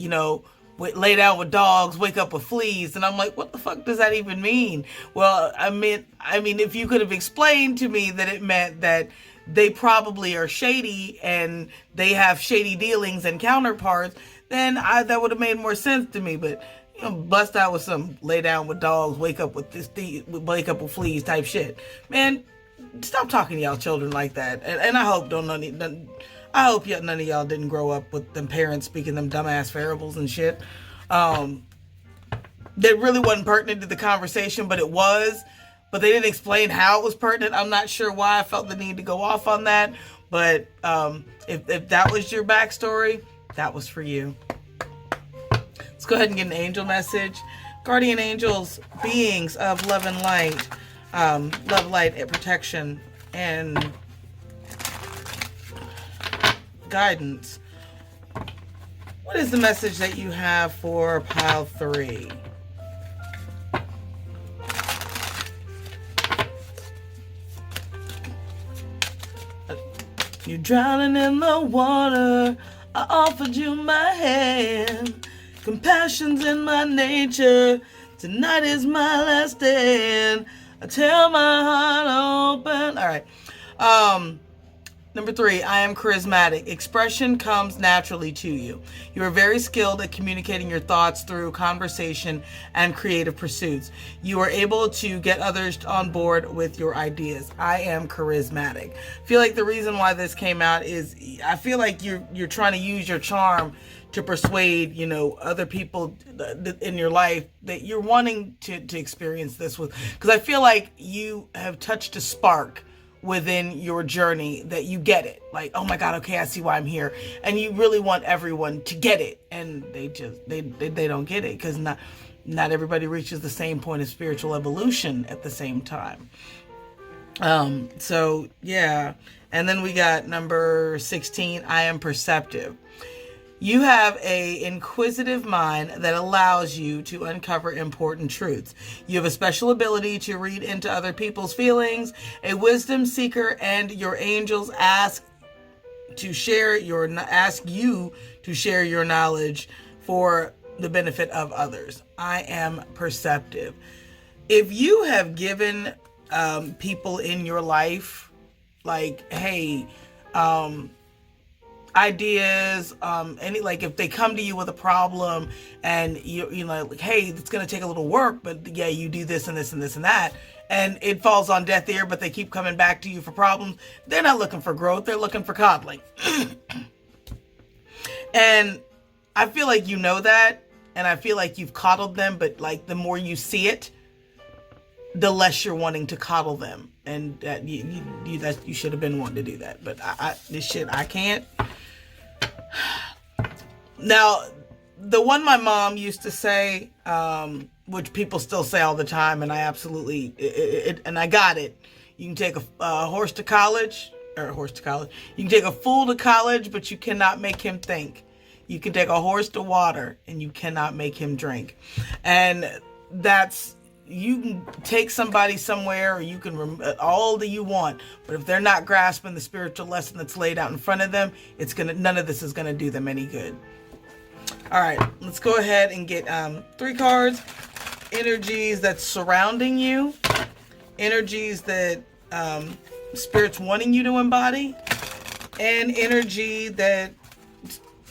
lay down with dogs, wake up with fleas. And I'm like, what the fuck does that even mean? Well, I mean, if you could have explained to me that it meant that they probably are shady and they have shady dealings and counterparts, then that would have made more sense to me. But bust out with some lay down with dogs, wake up with fleas type shit. Man, stop talking to y'all children like that. And I hope I hope none of y'all didn't grow up with them parents speaking them dumbass parables and shit. That really wasn't pertinent to the conversation, but it was. But they didn't explain how it was pertinent. I'm not sure why I felt the need to go off on that. But if that was your backstory, that was for you. Let's go ahead and get an angel message. Guardian angels, beings of love and light, and protection, and guidance. What is the message that you have for pile 3? You're drowning in the water. I offered you my hand. Compassion's in my nature. Tonight is my last stand. I tear my heart open. All right. Number 3, I am charismatic. Expression comes naturally to you. You are very skilled at communicating your thoughts through conversation and creative pursuits. You are able to get others on board with your ideas. I am charismatic. I feel like the reason why this came out is I feel like you're trying to use your charm to persuade, other people in your life that you're wanting to experience this with. Because I feel like you have touched a spark within your journey that you get it. Like, oh my God, okay, I see why I'm here. And you really want everyone to get it. And they don't get it, because not everybody reaches the same point of spiritual evolution at the same time. So yeah. And then we got number 16, I am perceptive. You have an inquisitive mind that allows you to uncover important truths. You have a special ability to read into other people's feelings, a wisdom seeker, and your angels ask you to share your knowledge for the benefit of others. I am perceptive. If you have given people in your life, like, hey, ideas, if they come to you with a problem and you like, hey, it's going to take a little work, but yeah, you do this and this and this and that, and it falls on deaf ear, but they keep coming back to you for problems, they're not looking for growth. They're looking for coddling. And I feel like you know that, and I feel like you've coddled them, but like the more you see it, the less you're wanting to coddle them. And that you should have been wanting to do that. But this shit, I can't. Now, the one my mom used to say, which people still say all the time, and I absolutely, and I got it. You can take a horse to college, or a horse to college. You can take a fool to college, but you cannot make him think. You can take a horse to water, and you cannot make him drink. And that's, you can take somebody somewhere, or you can all that you want, but if they're not grasping the spiritual lesson that's laid out in front of them, none of this is gonna do them any good. All right, let's go ahead and get 3 cards. Energies that's surrounding you, energies that Spirit's wanting you to embody, and energy that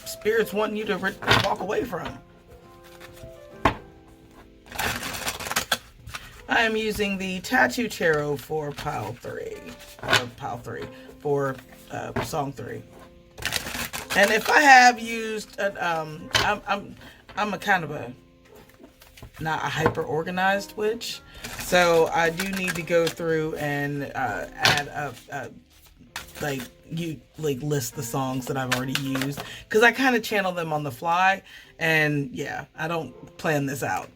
Spirit's wanting you to walk away from. I am using the Tattoo Tarot for pile 3, for song 3. And if I have used, I'm a kind of not a hyper organized witch, so I do need to go through and add list the songs that I've already used, because I kind of channel them on the fly, and yeah, I don't plan this out.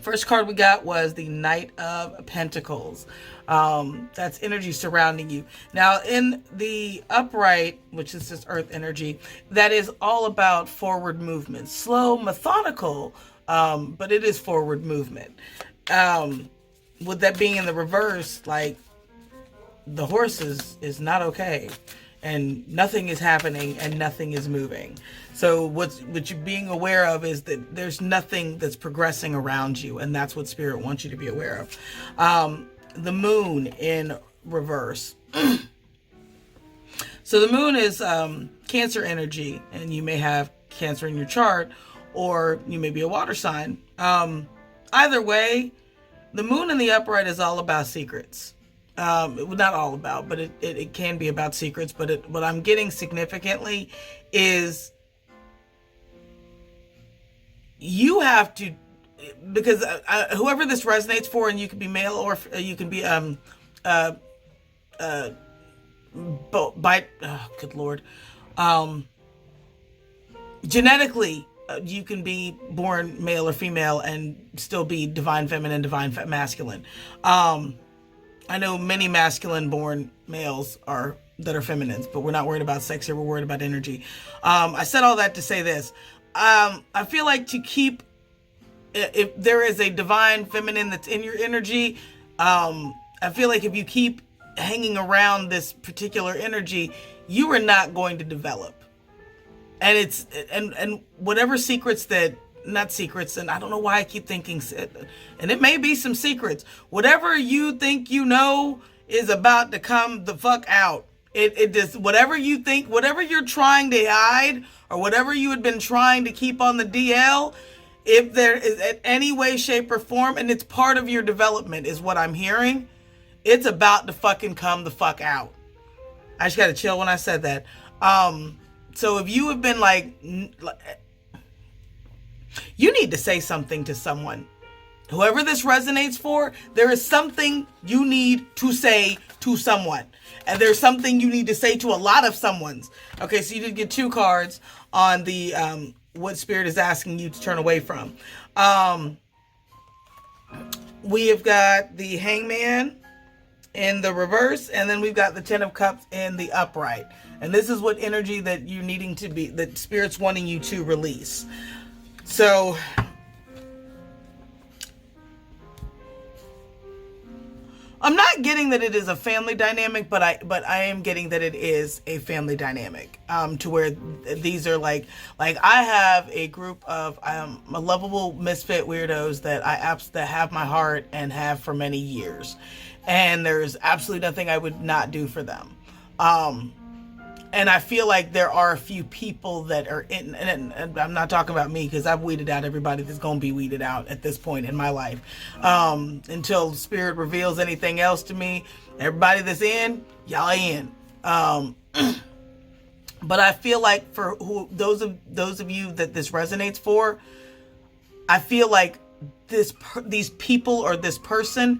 First card we got was the Knight of Pentacles. That's energy surrounding you. Now, in the upright, which is this earth energy, that is all about forward movement. Slow, methodical, but it is forward movement. With that being in the reverse, like, the horse is not okay, and nothing is happening, and nothing is moving. So what you're being aware of is that there's nothing that's progressing around you, and that's what Spirit wants you to be aware of. The moon in reverse. So the moon is Cancer energy, and you may have Cancer in your chart, or you may be a water sign. Either way, the moon in the upright is all about secrets. Not all about, but it can be about secrets. But what I'm getting significantly is you have to, because whoever this resonates for, and you can be male or you can be good Lord, genetically you can be born male or female and still be divine feminine, divine masculine. I know many masculine born males that are feminines, but we're not worried about sex here. We're worried about energy. I said all that to say this. I feel like to keep, if there is a divine feminine that's in your energy, I feel like if you keep hanging around this particular energy, you are not going to develop. And it's, and whatever secrets that, not secrets, and I don't know why I keep thinking, and it may be some secrets. Whatever you think you know is about to come the fuck out. It just, whatever you think, whatever you're trying to hide, or whatever you had been trying to keep on the DL, if there is in any way, shape, or form, and it's part of your development, is what I'm hearing, it's about to fucking come the fuck out. I just gotta chill when I said that. So if you have been like, you need to say something to someone. Whoever this resonates for, there is something you need to say to someone. And there's something you need to say to a lot of someone's. Okay, so you did get 2 cards on the what Spirit is asking you to turn away from. We have got the Hangman in the reverse, and then we've got the 10 of Cups in the upright. And this is what energy that you're needing to be, that Spirit's wanting you to release. So I'm not getting that it is a family dynamic, but I am getting that it is a family dynamic, to where these are like I have a group of a lovable misfit weirdos that that have my heart and have for many years, and there's absolutely nothing I would not do for them. And I feel like there are a few people that are in, and I'm not talking about me because I've weeded out everybody that's going to be weeded out at this point in my life. Until Spirit reveals anything else to me, everybody that's in, y'all in. But I feel like for those of you that this resonates for, I feel like these people or this person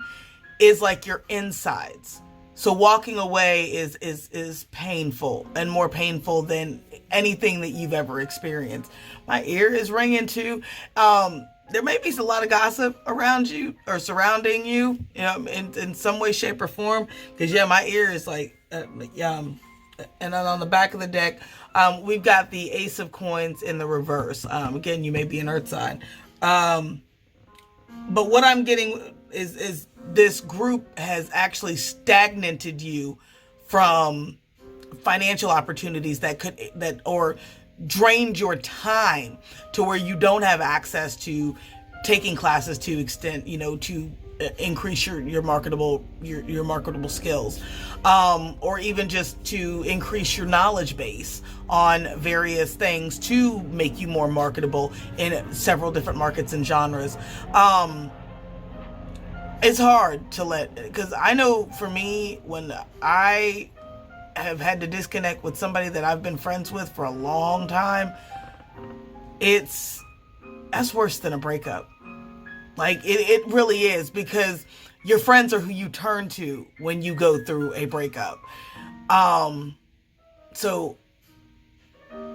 is like your insides. So walking away is painful, and more painful than anything that you've ever experienced. My ear is ringing too. There may be a lot of gossip around you or surrounding you, in some way, shape, or form. Because my ear is like, and then on the back of the deck, we've got the Ace of Coins in the reverse. Again, you may be an Earth sign. But what I'm getting is this group has actually stagnated you from financial opportunities or drained your time to where you don't have access to taking classes to extent, to increase your marketable skills, or even just to increase your knowledge base on various things to make you more marketable in several different markets and genres. It's hard to because I know for me, when I have had to disconnect with somebody that I've been friends with for a long time, that's worse than a breakup. Like it really is, because your friends are who you turn to when you go through a breakup. So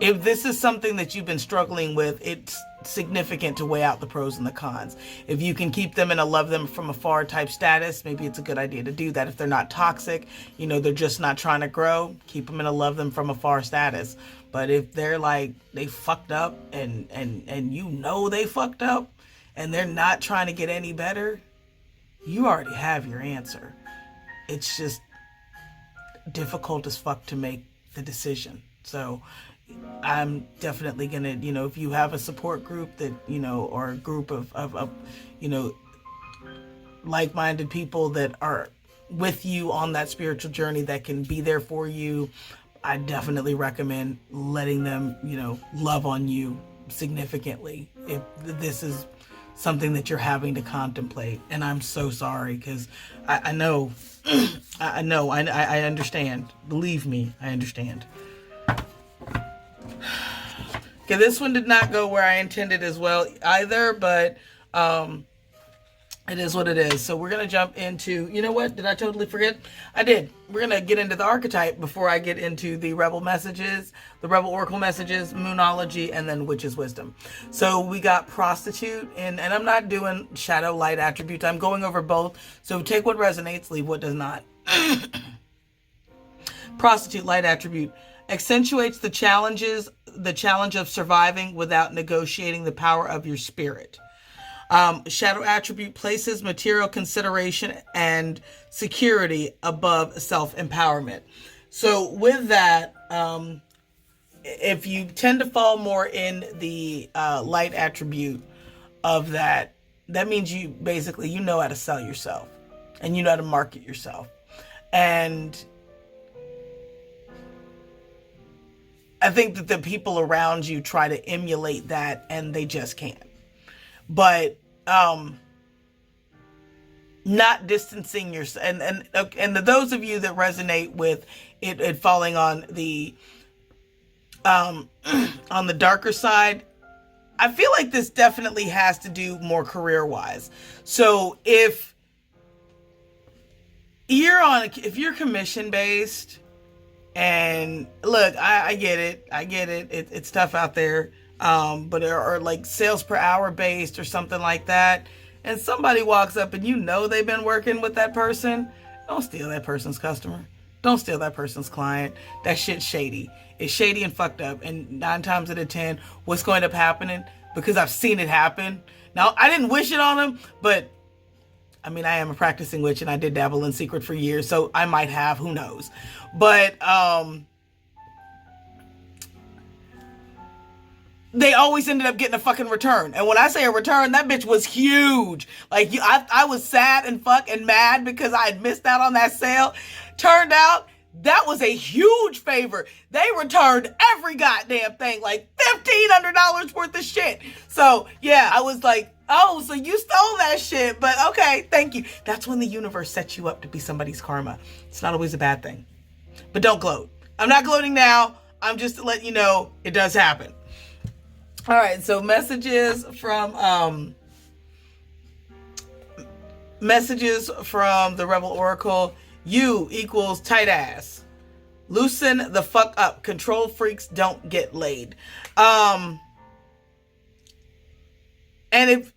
if this is something that you've been struggling with, it's significant to weigh out the pros and the cons. If you can keep them in a love them from afar type status, maybe it's a good idea to do that. If they're not toxic, they're just not trying to grow, keep them in a love them from afar status. But if they're like, they fucked up and they fucked up and they're not trying to get any better, you already have your answer. It's just difficult as fuck to make the decision. So I'm definitely gonna, if you have a support group that, or a group of like-minded people that are with you on that spiritual journey that can be there for you, I definitely recommend letting them, love on you significantly if this is something that you're having to contemplate. And I'm so sorry, because I know, I understand. Believe me, I understand. Okay, this one did not go where I intended as well either, but it is what it is. So we're going to jump into, you know what? Did I totally forget? I did. We're going to get into the archetype before I get into the Rebel messages, the Rebel Oracle messages, Moonology, and then Witch's Wisdom. So we got Prostitute, and I'm not doing shadow light attributes. I'm going over both. So take what resonates, leave what does not. Prostitute light attribute accentuates the challenge of surviving without negotiating the power of your spirit. Shadow attribute places material consideration and security above self-empowerment. So with that, if you tend to fall more in the light attribute of that, that means you basically, know how to sell yourself and you know how to market yourself. And I think that the people around you try to emulate that and they just can't. But not distancing yourself, and those of you that resonate with it falling on the darker side, I feel like this definitely has to do more career-wise. So if you're commission-based, and look, I get it. It's tough out there. But or like sales per hour based or something like that. And somebody walks up and they've been working with that person. Don't steal that person's customer. Don't steal that person's client. That shit's shady. It's shady and fucked up. And 9 times out of 10, what's going to end up happening? Because I've seen it happen. Now, I didn't wish it on them, but I mean, I am a practicing witch and I did dabble in secret for years. So I might have, who knows? But, they always ended up getting a fucking return. And when I say a return, that bitch was huge. Like, I was sad and mad because I had missed out on that sale. Turned out That was a huge favor. They returned every goddamn thing, like $1,500 worth of shit. So yeah, I was like, oh, so you stole that shit, but okay, thank you. That's when the universe sets you up to be somebody's karma. It's not always a bad thing. But don't gloat. I'm not gloating now. I'm just to let you know it does happen. All right, so messages from the Rebel Oracle. You equals tight ass. Loosen the fuck up. Control freaks don't get laid. And if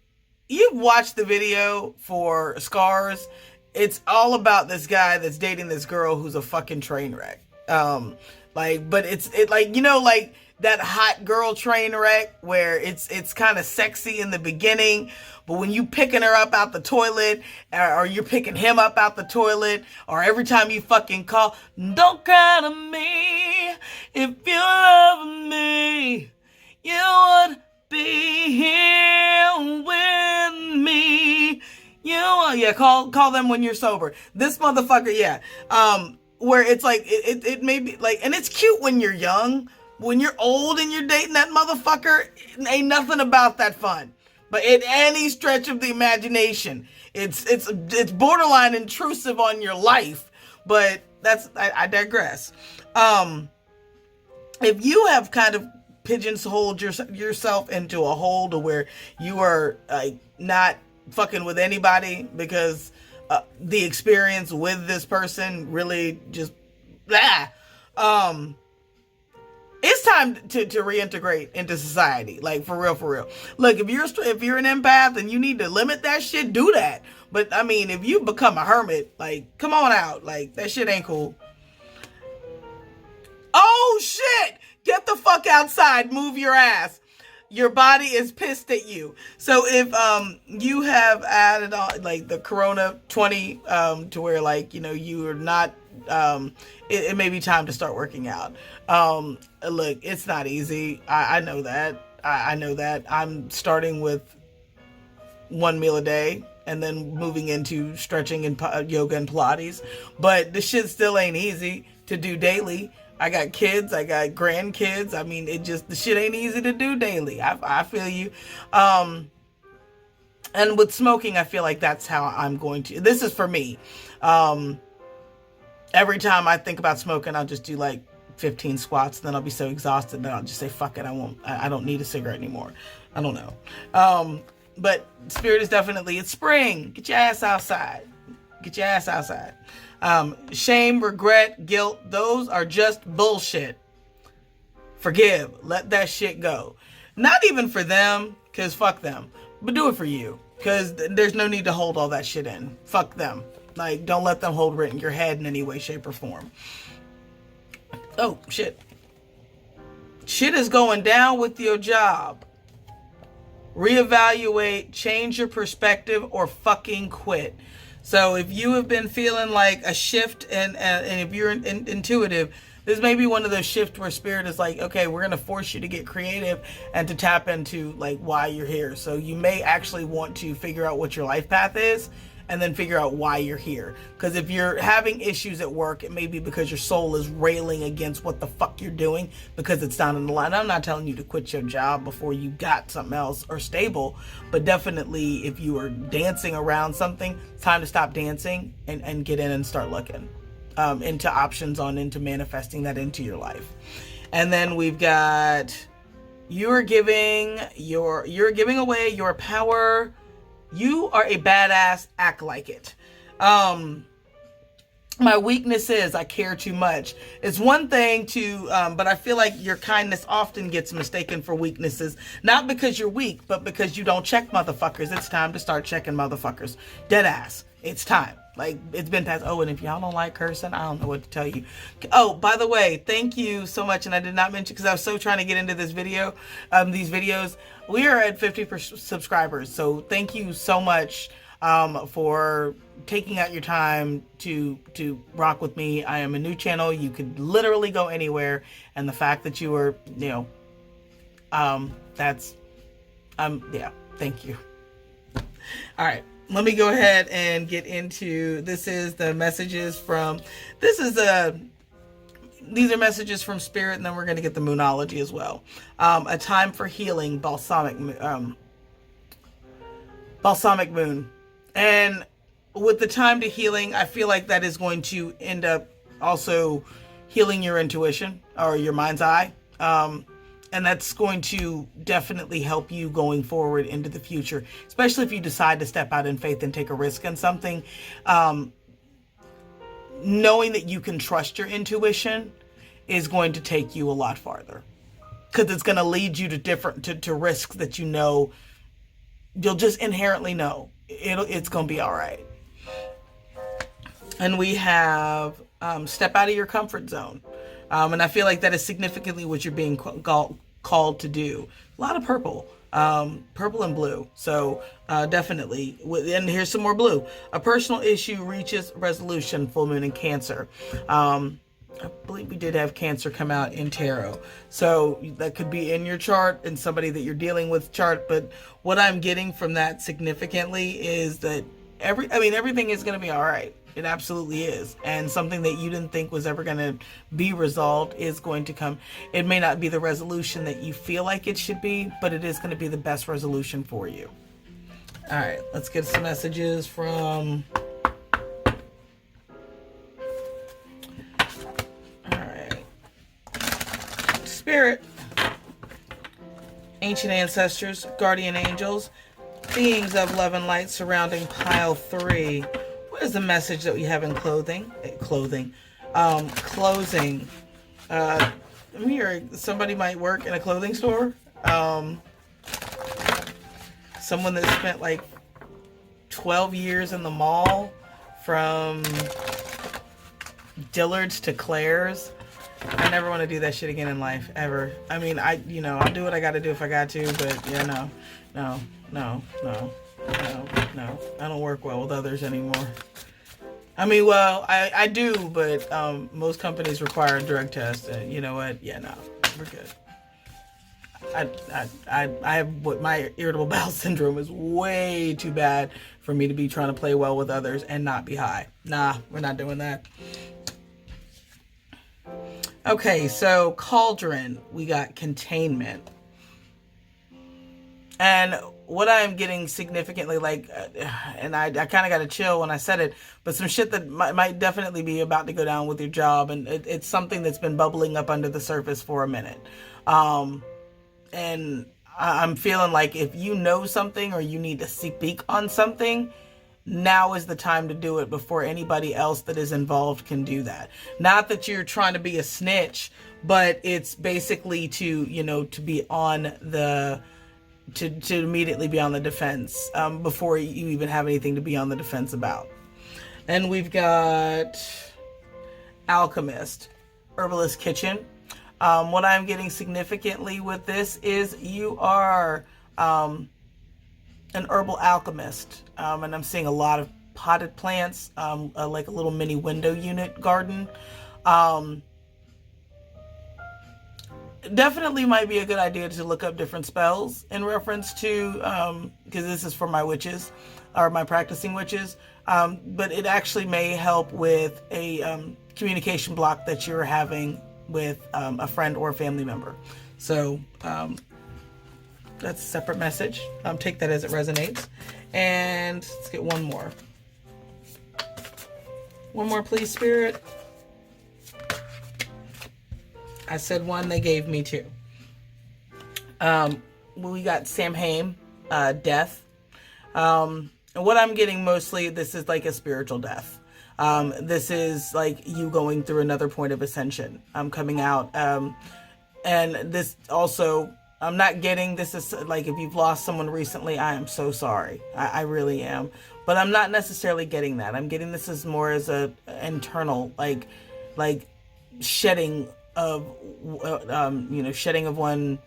you've watched the video for Scars, it's all about this guy that's dating this girl who's a fucking train wreck. But it's like, you know, like that hot girl train wreck where it's kind of sexy in the beginning, but when you picking her up out the toilet, or you're picking him up out the toilet, or every time you fucking call, don't cry to me, if you love me, you would be here with me. Call them when you're sober. This motherfucker, yeah. Where it's like, it may be like, and it's cute when you're young. When you're old and you're dating that motherfucker, ain't nothing about that fun. But in any stretch of the imagination, it's borderline intrusive on your life. But I digress. If you have kind of pigeonholed yourself into a hole to where you are not fucking with anybody because the experience with this person really just it's time to reintegrate into society. Like, for real. Look, if you're an empath and you need to limit that shit, do that. But I mean, if you become a hermit, like, come on out. Like, that shit ain't cool. Oh shit! Get the fuck outside. Move your ass. Your body is pissed at you. So if you have added on like the Corona 20 to where, like, you know, you are not it may be time to start working out. Look, it's not easy. I know that. I know that. I'm starting with 1 meal a day and then moving into stretching and yoga and Pilates. But the shit still ain't easy to do daily. I got kids. I got grandkids. I mean, the shit ain't easy to do daily. I feel you. And with smoking, I feel like that's how I'm going to. This is for me. Every time I think about smoking, I'll just do like 15 squats. Then I'll be so exhausted that I'll just say, fuck it. I don't need a cigarette anymore. I don't know. But spirit is definitely, it's spring. Get your ass outside. Get your ass outside. Shame, regret, guilt, those are just bullshit. Forgive. Let that shit go. Not even for them, because fuck them. But do it for you. Because there's no need to hold all that shit in. Fuck them. Like, don't let them hold it in your head in any way, shape, or form. Oh, shit. Shit is going down with your job. Reevaluate, change your perspective, or fucking quit. So if you have been feeling like a shift and if you're intuitive, this may be one of those shifts where spirit is like, okay, we're going to force you to get creative and to tap into like why you're here. So you may actually want to figure out what your life path is and then figure out why you're here. Because if you're having issues at work, it may be because your soul is railing against what the fuck you're doing because it's not in the line. I'm not telling you to quit your job before you got something else or stable, but definitely if you are dancing around something, it's time to stop dancing and get in and start looking into options into manifesting that into your life. And then we've got you're giving away your power. You are a badass. Act like it. My weakness is I care too much. It's one thing to, but I feel like your kindness often gets mistaken for weaknesses. Not because you're weak, but because you don't check motherfuckers. It's time to start checking motherfuckers. Dead ass. It's time. Like, it's been past. Oh, and if y'all don't like cursing, I don't know what to tell you. Oh, by the way, thank you so much. And I did not mention, because I was so trying to get into this video, these videos. We are at 50 subscribers. So thank you so much for taking out your time to rock with me. I am a new channel. You could literally go anywhere. And the fact that you were, yeah, thank you. All right. Let me go ahead and get into, this is the messages from, this is these are messages from Spirit, and then we're going to get the Moonology as well. A time for healing, balsamic moon. And with the time to healing, I feel like that is going to end up also healing your intuition or your mind's eye. And that's going to definitely help you going forward into the future, especially if you decide to step out in faith and take a risk on something. Knowing that you can trust your intuition is going to take you a lot farther, because it's going to lead you to risks that you know, you'll just inherently know it's going to be all right. And we have step out of your comfort zone. And I feel like that is significantly what you're being called to do. A lot of purple. Purple and blue. So definitely. And here's some more blue. A personal issue reaches resolution, full moon in Cancer. I believe we did have Cancer come out in tarot. So that could be in your chart and somebody that you're dealing with chart. But what I'm getting from that significantly is that everything is going to be all right. It absolutely is. And something that you didn't think was ever going to be resolved is going to come. It may not be the resolution that you feel like it should be, but it is going to be the best resolution for you. All right, let's get some messages from... All right. Spirit, ancient ancestors, guardian angels, beings of love and light surrounding pile 3. What is the message that we have in closing? Somebody might work in a clothing store. Someone that spent like 12 years in the mall, from Dillard's to Claire's. I never want to do that shit again in life, ever. I mean, I'll do what I got to do if I got to, but yeah, no. I don't work well with others anymore. I mean, well, I do, but most companies require a drug test. And you know what? Yeah, no, we're good. I have my irritable bowel syndrome is way too bad for me to be trying to play well with others and not be high. Nah, we're not doing that. Okay, so Cauldron, we got containment. And what I'm getting significantly, and I kind of got to chill when I said it, but some shit that might definitely be about to go down with your job. And it's something that's been bubbling up under the surface for a minute. And I'm feeling like if you know something or you need to speak on something, now is the time to do it before anybody else that is involved can do that. Not that you're trying to be a snitch, but it's basically to be on the... To immediately be on the defense before you even have anything to be on the defense about. And we've got Alchemist, Herbalist Kitchen. What I'm getting significantly with this is you are an herbal alchemist. And I'm seeing a lot of potted plants, like a little mini window unit garden. Definitely might be a good idea to look up different spells in reference to, because this is for my witches, or my practicing witches, but it actually may help with a communication block that you're having with a friend or a family member. So that's a separate message. Take that as it resonates. And let's get one more. One more, please, Spirit. I said one, they gave me 2. We got Samhain, death. And what I'm getting mostly, this is like a spiritual death. This is like you going through another point of ascension. I'm coming out. And this also, I'm not getting, this is like if you've lost someone recently, I am so sorry. I really am. But I'm not necessarily getting that. I'm getting this as more as a internal, like shedding of shedding of one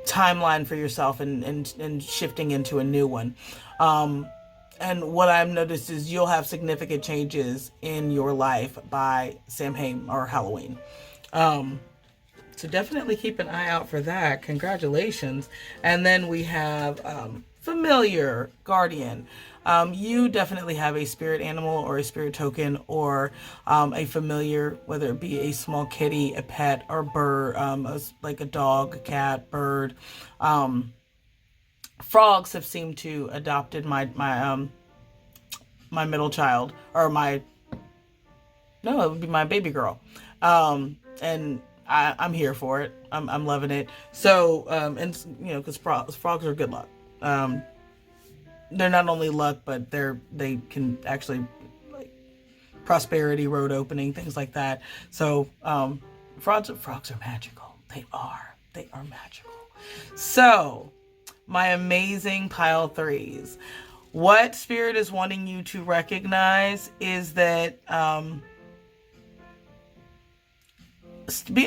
timeline for yourself and shifting into a new one. And what I've noticed is you'll have significant changes in your life by Samhain or Halloween. So definitely keep an eye out for that. Congratulations. And then we have familiar, guardian. You definitely have a spirit animal or a spirit token or a familiar, whether it be a small kitty, a pet, or bird, like a dog, a cat, bird. Frogs have seemed to adopted my middle child, or my, no, it would be my baby girl. And I'm here for it. I'm loving it. So, and because frogs are good luck. They're not only luck, but they can actually, like, prosperity, road opening, things like that. So, frogs are magical. They are magical. So, my amazing pile threes. What Spirit is wanting you to recognize is that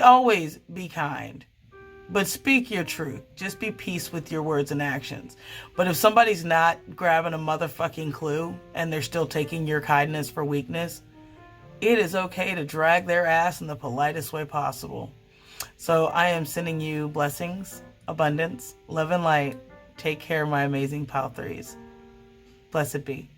always be kind, but speak your truth. Just be peace with your words and actions. But if somebody's not grabbing a motherfucking clue and they're still taking your kindness for weakness, it is okay to drag their ass in the politest way possible. So I am sending you blessings, abundance, love, and light. Take care, my amazing pile threes. Blessed be.